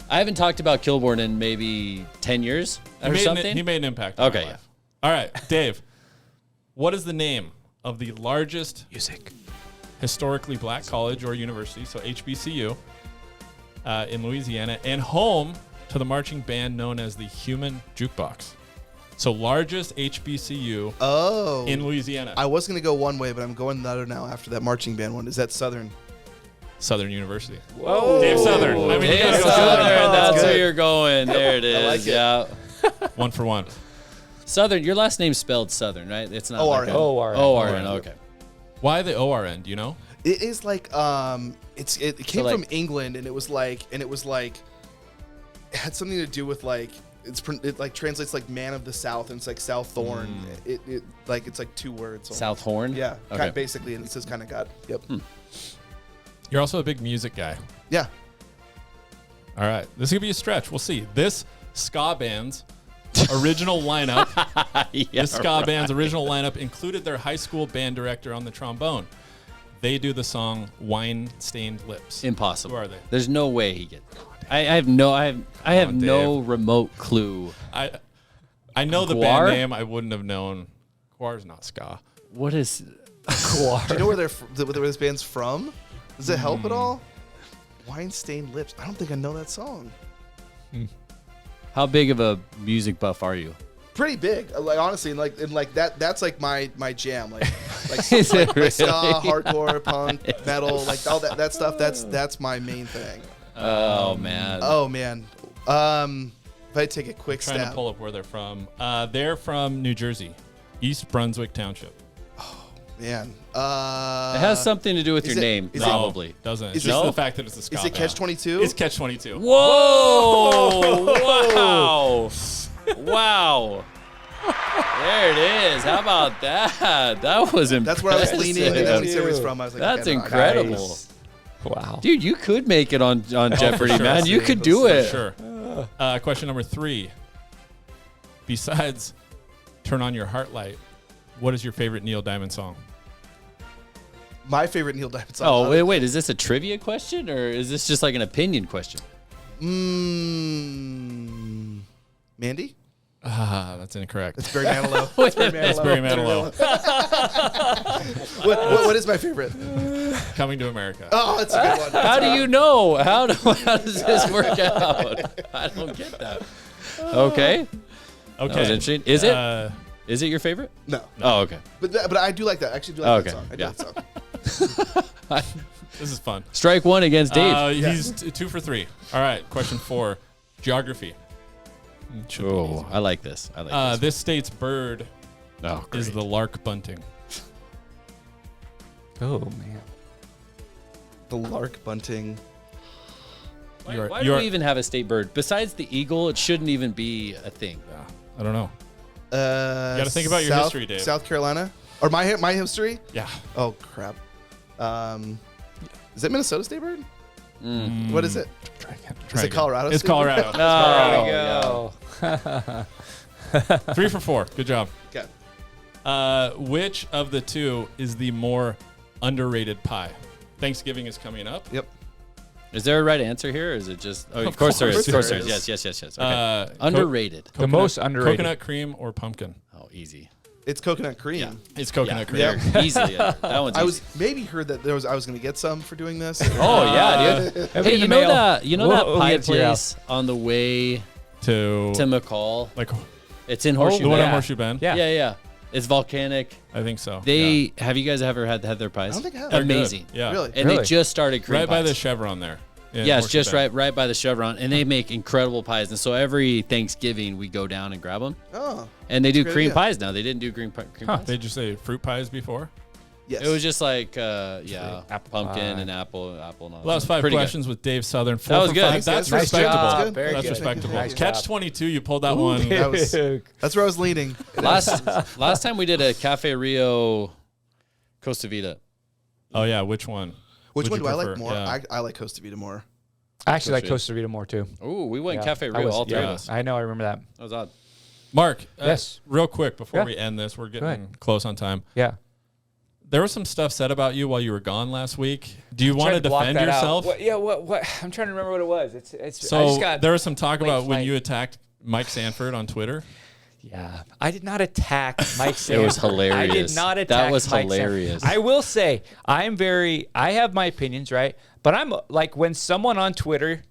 I haven't talked about Kilborn in maybe 10 years or something. He made an impact on my Okay, life. All right, Dave, what is the name of the largest historically black college or university, so HBCU, in Louisiana, and home to the marching band known as the Human Jukebox? So largest HBCU in Louisiana. I was going to go one way, but I'm going the other now after that marching band one. Is that Southern? Southern University. Whoa. Dave Southern. I mean, you Dave gotta go Southern, Southern. that's good. where you're going. There it is. I like it. Yeah. 1 for 1. Southern, your last name's spelled Southern, right? It's not O-R-N. like a- O-R-N. O-R-N, okay. Why the ORN? Do you know? It is like it came like- from England, and it was like it had something to do with like it like translates like man of the South, and it's like Southorn. It like it's like 2 words. Southorn? Yeah, Okay. kind of basically, and it says kind of God. Yep. You're also a big music guy. Yeah. All right. This is going to be a stretch. We'll see. This ska band's original lineup, Yeah, this ska band's original lineup included their high school band director on the trombone. They do the song Wine Stained Lips. Impossible. Who are they? There's no way he gets. I have no remote clue. I know the Guar? band name. I wouldn't have known. Guar's not ska. What is? Do you know where where this band's from? Does it help at all? Wine Stained Lips. I don't think I know that song. How big of a music buff are you? Pretty big, like honestly, and like that's like my jam, like Is it like really? ska, hardcore, punk, metal, like all that stuff. That's my main thing. Oh man. Oh man, if I take a quick Trying to stab, pull up where they're from. They're from New Jersey, East Brunswick Township. man, It has something to do with is your it- name, is it- probably. Doesn't. Is It's just it- the fact that it's a ska is it band. Catch 22? It's Catch 22. Whoa! Wow! There it is. How about that? That was impressive. That's where I was leaning, and then when he said where he's from, I was like, That's okay, no, I got it. incredible. Nice. Wow. Dude, you could make it on Jeopardy, sure. man. You could do For it. sure. Question number 3. Besides Turn On Your Heart Light, what is your favorite Neil Diamond song? My favorite Neil Diamond song. Oh, wait. Is this a trivia question or is this just like an opinion question? Mandy. That's incorrect. It's Barry Manilow. It's Barry Manilow. What is my favorite? Coming to America. Oh, that's a good one. How do you know? How does this work out? I don't get that. Okay. Okay. That was interesting. Is it your favorite? No, Oh, okay. but I do like that. I actually do like that Okay, song. I do yeah. that song. This is fun. Strike one against Dave. He's 2 for 3. All right. Question 4. Geography. Should be Oh, easy. I like this. I like this. This state's bird Oh, great. is the lark bunting. Oh man. The lark bunting. Why do we even have a state bird? Besides the eagle, it shouldn't even be a thing. Yeah, I don't know. You got to think about your history, Dave. South Carolina, or my history? Yeah. Oh crap. Is it Minnesota State Bird? What is it? Is it Colorado? It's State Bird? Colorado. There we go. 3 for 4. Good job. Okay. Which of the two is the more underrated pie? Thanksgiving is coming up. Yep. Is there a right answer here, or is it just? Oh, Of course there is. course Of course there there is. is. Yes. Okay. Underrated. The most underrated. Coconut cream or pumpkin? Oh, easy. It's coconut cream. Yeah. It's coconut cream. Yeah. Easily. That one's I easy. was maybe heard that I was going to get some for doing this. Oh yeah, dude. It'll be Hey, in you the know mail. that We'll pie get it to your place on the way To to McCall? like It's in Horseshoe the one on Bend. Horseshoe Bend? Yeah. Yeah. It's volcanic. I think so. They have you guys ever had their pies? I don't think I have. They're good. Amazing. Yeah. Really? And Really? they just started cream Right by pies. the Chevron there. in Yeah, it's Horseshoe just Bend. right by the Chevron, and they make incredible pies. And so every Thanksgiving we go down and grab them, Oh. and they do Great cream idea. pies now. They didn't do cream pies. They just say fruit pies before. Yes. It was just like Apple pumpkin pie. and apple and all Well, that that. was 5 Pretty good. questions with Dave Southern. 4 That was for good. 5. Thanks, That's guys. respectable. Nice job. Very That's good. respectable. Nice Catch job. 22. You pulled that one. That was- That's where I was leaning. Last time we did a Cafe Rio Costa Vida. Oh yeah, which one? Which would one you do I prefer? like more? Yeah. I like Costa Vida more. I actually like Costa Costa Rica more too. Ooh, we went Yeah. Cafe I Rio was- all three yeah, of us. I know. I remember that. That was odd. Mark. Yes. Real quick before Yeah. we end this, we're ahead. getting close on time. Yeah. There was some stuff said about you while you were gone last week. Do you want Trying to block defend that out. yourself? What, yeah. What? I'm trying to remember what it was. It's. I So just got. there was some talk late about when flight. you attacked Mike Sanford on Twitter. Yeah, I did not attack Mike Sanford. It was hilarious. I did not attack That was Mike hilarious. Sanford. I will say, I have my opinions, right? But I'm like, when someone on Twitter,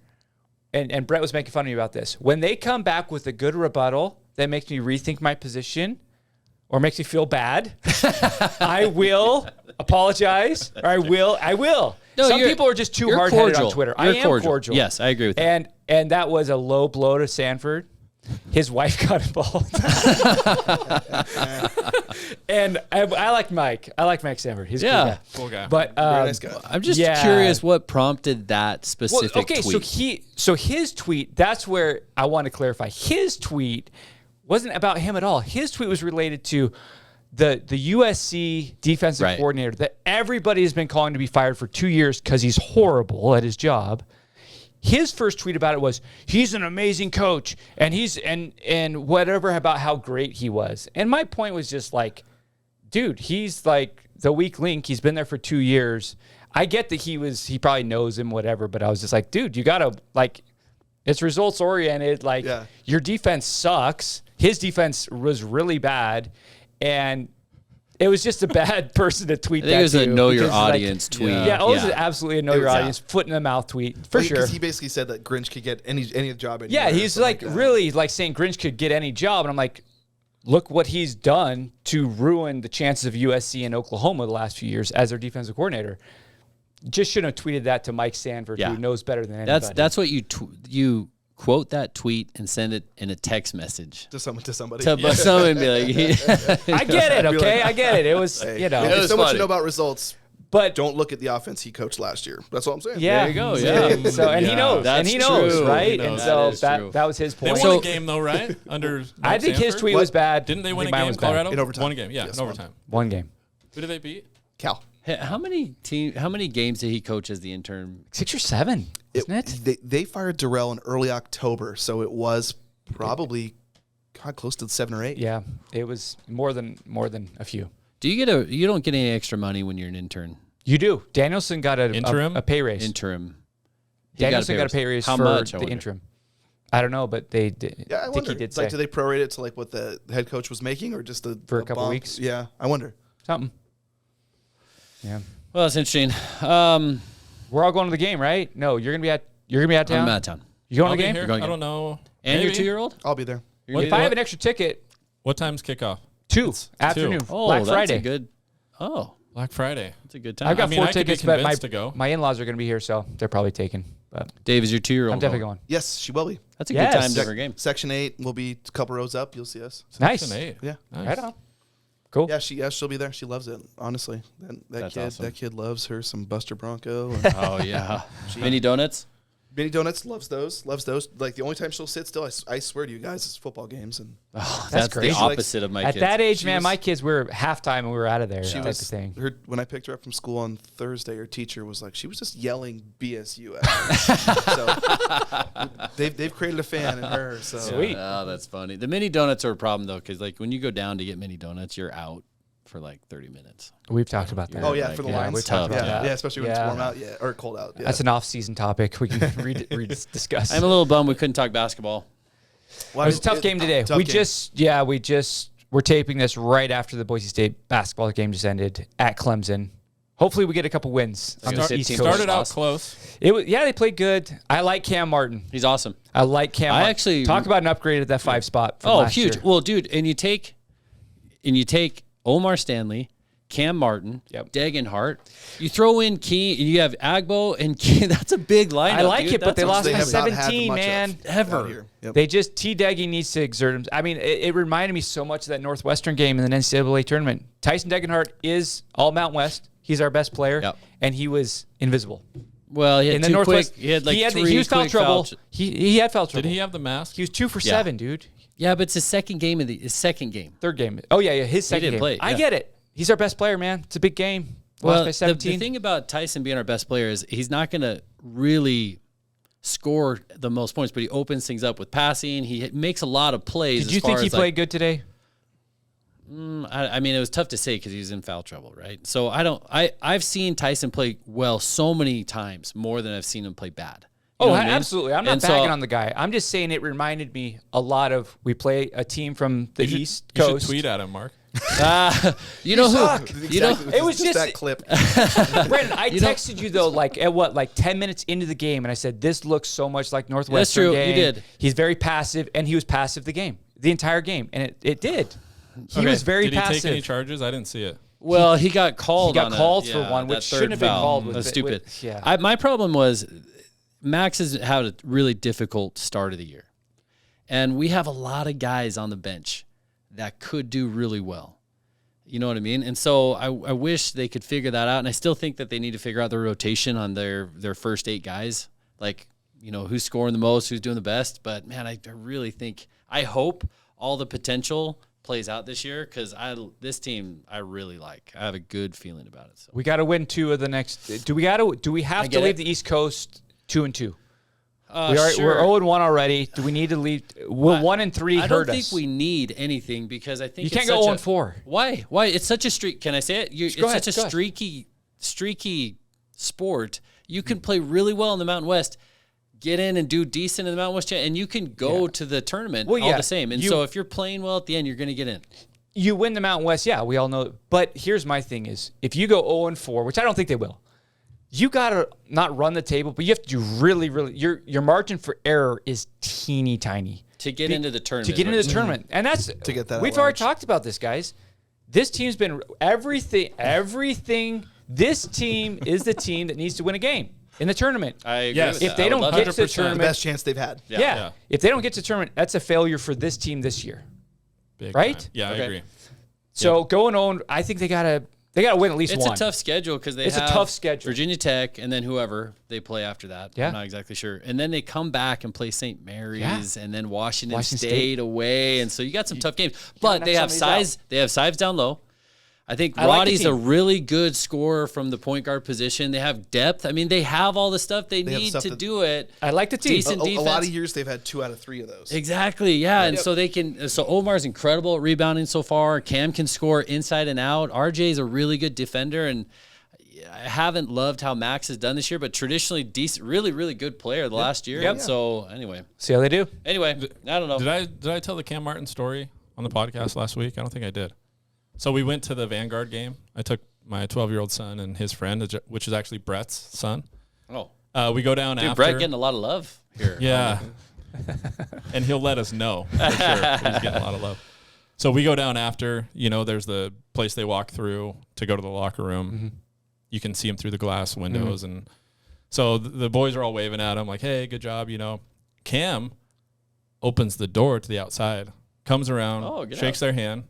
and Brett was making fun of me about this, when they come back with a good rebuttal that makes me rethink my position or makes me feel bad, I will apologize, or I will. No, Some you're- people are just too you're hard-headed cordial. on Twitter. You're I am cordial. Yes, I agree with that. And that was a low blow to Sanford. His wife got involved. And I like Mike. I like Mike Sanford. He's a Yeah. cool guy. Cool guy. But Very nice guy. I'm just Yeah. curious what prompted that specific okay, tweet. so his tweet, that's where I want to clarify. His tweet wasn't about him at all. His tweet was related to the USC defensive Right. coordinator that everybody has been calling to be fired for 2 years because he's horrible at his job. His first tweet about it was, he's an amazing coach, and he's and whatever about how great he was. And my point was just like, dude, he's like the weak link. He's been there for 2 years. I get that he probably knows him, whatever, but I was just like, dude, you gotta, like, it's results oriented. Like, Yeah. your defense sucks. His defense was really bad, and it was just a bad person to tweet I think that it was a to, know your because, like, audience tweet. Yeah, it was absolutely a know It your was, yeah. audience, foot in the mouth tweet for sure. Because he basically said that Grinch could get any job anywhere. Yeah, or he's something like that. really like saying Grinch could get any job, and I'm like, look what he's done to ruin the chances of USC and Oklahoma the last few years as their defensive coordinator. Just shouldn't have tweeted that to Mike Sanford, Yeah. who knows better than anybody. That's what you quote that tweet and send it in a text message to somebody. to someone and be like, I get it, okay, I get it. It was, Hey, you know, It if was someone funny. should know about results, but don't look at the offense he coached last year. That's all I'm saying. yeah, There you go, yeah. So and he Yeah. knows, That's and he knows, true. right? He knows. And so That is true. that was his They point. won a game though, right? Under I Mike think his Sanford? tweet was bad. Didn't they I win a think mine game, was bad. Colorado? In overtime. Won a game, yeah, Yes, in one. overtime. One game, Who did they beat? Cal. hey, how many games did he coach as the intern? 6 or 7, isn't it? They fired Darrell in early October, so it was probably close to 7 or 8. Yeah, it was more than a few. Do you don't get any extra money when you're an intern? You do. Danielson got a pay raise. Interim. He Danielson got a pay raise How for much, I the wonder? interim. I don't know, but they did. Yeah, I think wonder. he did It's like, say do they prorate it to like what the head coach was making, or just For a couple bump? weeks? Yeah, I wonder. something. Yeah, Well, that's interesting. we're all going to the game, right? No, you're gonna be out of town. I'm out of town. You going I'll to the be game? here. going I again. don't know. And your Maybe. 2-year-old? I'll be there. If I have an extra ticket, What time's kickoff? 2 afternoon, Oh, Black that's Friday. a good. Oh, Black Friday. that's a good time. I've got I mean, 4 I could be tickets, but convinced to go. my in-laws are going to be here, so they're probably taken. But Dave, is your 2-year-old? I'm definitely going. Yes, she will be. That's a Yes. good time to her game. Section 8 will be a couple rows up. You'll see us. Nice. Section 8. Yeah. Nice. Right on. Cool. Yeah, she'll be there. She loves it. Honestly, That's awesome. that kid loves her some Buster Bronco. Oh yeah. Mini donuts. Mini Donuts loves those. Like the only time she'll sit still, I swear to you guys, is football games. And That's great. the opposite of my At kids. that age, man, my kids were halftime and we were out of there. she type was of thing. when I picked her up from school on Thursday, her teacher was like, she was just yelling BSU at her. So they've created a fan in her. So Sweet. Oh, that's funny. The mini donuts are a problem though, because like when you go down to get mini donuts, you're out for like 30 minutes. We've talked about that. Oh yeah, Like, for the yeah, lines. we talked about that. Yeah, especially when it's Yeah. warm out, or cold out. Yeah. That's an off-season topic. We can discuss. I'm a little bummed we couldn't talk basketball. Well, It was a tough game today. tough game. We're taping this right after the Boise State basketball game just ended at Clemson. Hopefully we get a couple wins on the East Coast. Started out lost. close. They played good. I like Cam Martin. He's awesome. I like Cam Martin. actually- Talk about an upgrade at that 5 spot from Oh, last huge. year. Well, dude, and you take Omar Stanley, Cam Martin, Yep. Degenhart. You throw in Key, you have Agbo and Key. That's a big lineup. I like dude. it, but they That's lost They by have not had 17, much man. of Ever. out here. Yep. They just Deggy needs to exert him. I mean, it reminded me so much of that Northwestern game in the NCAA tournament. Tyson Degenhart is all Mountain West. He's our best player, Yep. and he was invisible. Well, he had In the two Northwest, quick. He had like he three was foul quick trouble. foul He had foul trouble. Did he have the mask? He was 2 for Yeah. 7, dude. Yeah, but it's his second game his second game. Third game. Oh yeah, his second didn't game. play, I yeah. get it. He's our best player, man. It's a big game. Lost Well, by the 17. thing about Tyson being our best player is he's not going to really score the most points, but he opens things up with passing. He makes a lot of plays. Did you think he played good today? I mean, it was tough to say because he was in foul trouble, right? So I've seen Tyson play well so many times, more than I've seen him play bad. You know what I mean? Absolutely. I'm not And so- bagging on the guy. I'm just saying it reminded me a lot of we play a team from the East You should Coast. tweet at him, Mark. You know suck. who? You know, It was just- that clip. Brandon, I texted you though, like 10 minutes into the game, and I said this looks so much like Northwestern true. You game. did. He's very passive, and he was passive the entire game, and it did. He Okay. was very Did he passive. take any charges? I didn't see it. well, he got called. He got on called a, for yeah, one, that which third shouldn't have been foul. called with That's the- stupid. with- yeah. My problem was Max has had a really difficult start of the year, and we have a lot of guys on the bench that could do really well. You know what I mean? And so I wish they could figure that out. And I still think that they need to figure out the rotation on their first 8 guys. Like, you know, who's scoring the most, who's doing the best. But, man, I really think – I hope all the potential plays out this year because this team I really like. I have a good feeling about it. So. We got to win 2 of the next. Do we have to get leave it. the East Coast 2-2? Sure. We're 0-1 already. Do we need to leave? Will 1 and 3 I hurt don't us? think we need anything because I think You it's can't go such 0-4. Why? It's such a streak. Can I say it? It's Go ahead, such go a ahead. streaky sport. You can play really well in the Mountain West, get in and do decent in the Mountain West, and you can go to the tournament all the same. And so if you're playing well at the end, you're going to get in. You win the Mountain West, yeah, we all know. But here's my thing is, if you go 0-4, which I don't think they will, you got to not run the table, but you have to do really, your margin for error is teeny tiny. To get into the tournament. To get into the tournament. And that's, To get that we've at already large. talked about this, guys. This team's been everything. This team is the team that needs to win a game in the tournament. I agree Yes. with If that. they I would don't love get that. to the 100%. The tournament, best chance they've had. yeah. Yeah. If they don't get to the tournament, that's a failure for this team this year. Big Right? time. Yeah, Okay. I agree. So going on, I think they gotta win at least It's one. a tough schedule because It's a have tough schedule. Virginia Tech and then whoever they play after that. Yeah. I'm not exactly sure. And then they come back and play St. Mary's and then Washington Washington State away. And so you got some tough games. But knock they have some of these size. They have size down low. I think I like the Roddy's a team. really good scorer from the point guard position. They have depth. I mean, they have all the stuff they have need stuff to that- do it. I like the team. Decent A lot defense. of years they've had 2 out of 3 of those. Exactly, yeah. And so they can. So Omar's incredible at rebounding so far. Cam can score inside and out. RJ's a really good defender, and I haven't loved how Max has done this year, but traditionally decent, really, really good player the last year. Yep. And so anyway, See how they do. I don't know. Did I tell the Cam Martin story on the podcast last week? I don't think I did. So we went to the Vanguard game. I took my 12-year-old son and his friend, which is actually Brett's son. Oh, We go down dude, after. Brett getting a lot of love here. Yeah. And he'll let us know for sure. He's getting a lot of love. So we go down after, there's the place they walk through to go to the locker room. Mm-hmm. You can see him through the glass windows. And so the boys are all waving at him like, hey, good job, Cam opens the door to the outside, comes around, get shakes their hand.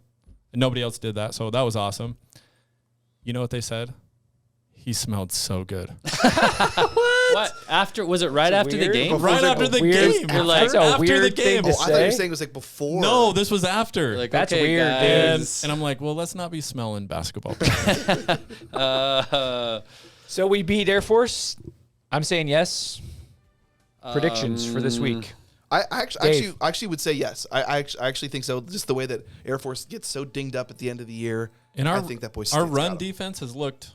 And nobody else did that, so that was awesome. You know what they said? He smelled so good. What? What? After was it right after the weird. game? Right after the game. You're like, That's a after weird the game. thing to I thought you were say. saying it was like before. No, this was after. Like, That's okay, weird, and, guys. and I'm like, well, let's not be smelling basketball. So we beat Air Force. I'm saying yes. Predictions for this week. I Dave. actually would say yes. I actually think so. Just the way that Air Force gets so dinged up at the end of the year. And I think that Boise our State's run got 'em. defense has looked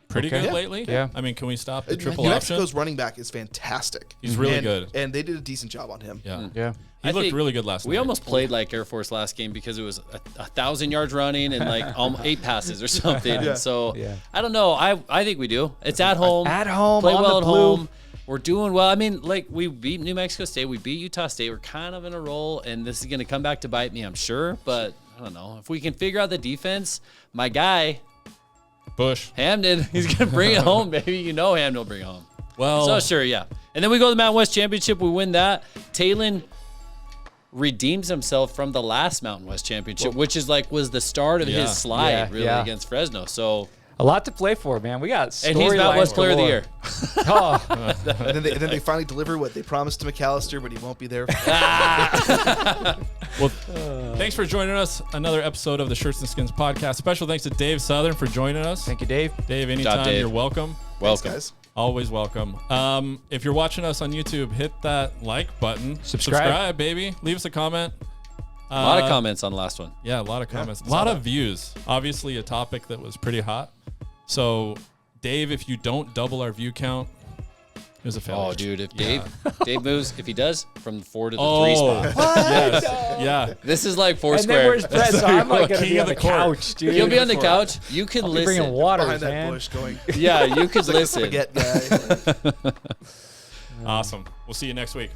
pretty Okay. good Yeah. lately. Yeah. I mean, can we stop the triple New option? Mexico's running back is fantastic. He's really And- good. and they did a decent job on him. Yeah. Yeah. He I looked think really good last night. We almost played like Air Force last game because it was 1,000 yards running and like 8 passes or something. Yeah. And so Yeah. I don't know. I think we do. It's at home. At home, Play on well the at blue. home. We're doing well. I mean, like we beat New Mexico State. We beat Utah State. We're kind of in a roll, and this is going to come back to bite me, I'm sure. But I don't know. If we can figure out the defense, my guy, Bush. Hamden, he's going to bring it home, baby. You know Hamden will bring it home. Well, So sure, yeah. And then we go to the Mountain West Championship. We win that. Talon redeems himself from the last Mountain West Championship, which is like was the start of Yeah. his slide Yeah, really yeah. against Fresno. So A lot to play for, man. We got and he's Mountain West Player of the Year. Oh, And then they finally deliver what they promised to McAllister, but he won't be there. well, thanks for joining us. Another episode of the Shirts and Skins podcast. Special thanks to Dave Southern for joining us. thank you, Dave. Dave, anytime Dave. you're welcome. Welcome. Guys. Always welcome. If you're watching us on YouTube, hit that like button. Subscribe. baby. Leave us a comment. A lot of comments on the last one. Yeah, a lot of comments. A lot of views. Obviously, a topic that was pretty hot. So, Dave, if you don't double our view count, there's a failure. Oh, dude, if Yeah. Dave moves, if he does, from the 4 to the 3 Oh, spot. yes. Yeah. This is like And then Foursquare. where's Brett? So I'm like gonna King be of on the the court. couch, dude. You'll be on the couch. You can I'll be bringing listen. waters, Behind that man. bush going. Yeah, you could Like a listen. spaghetti guy. Awesome. We'll see you next week.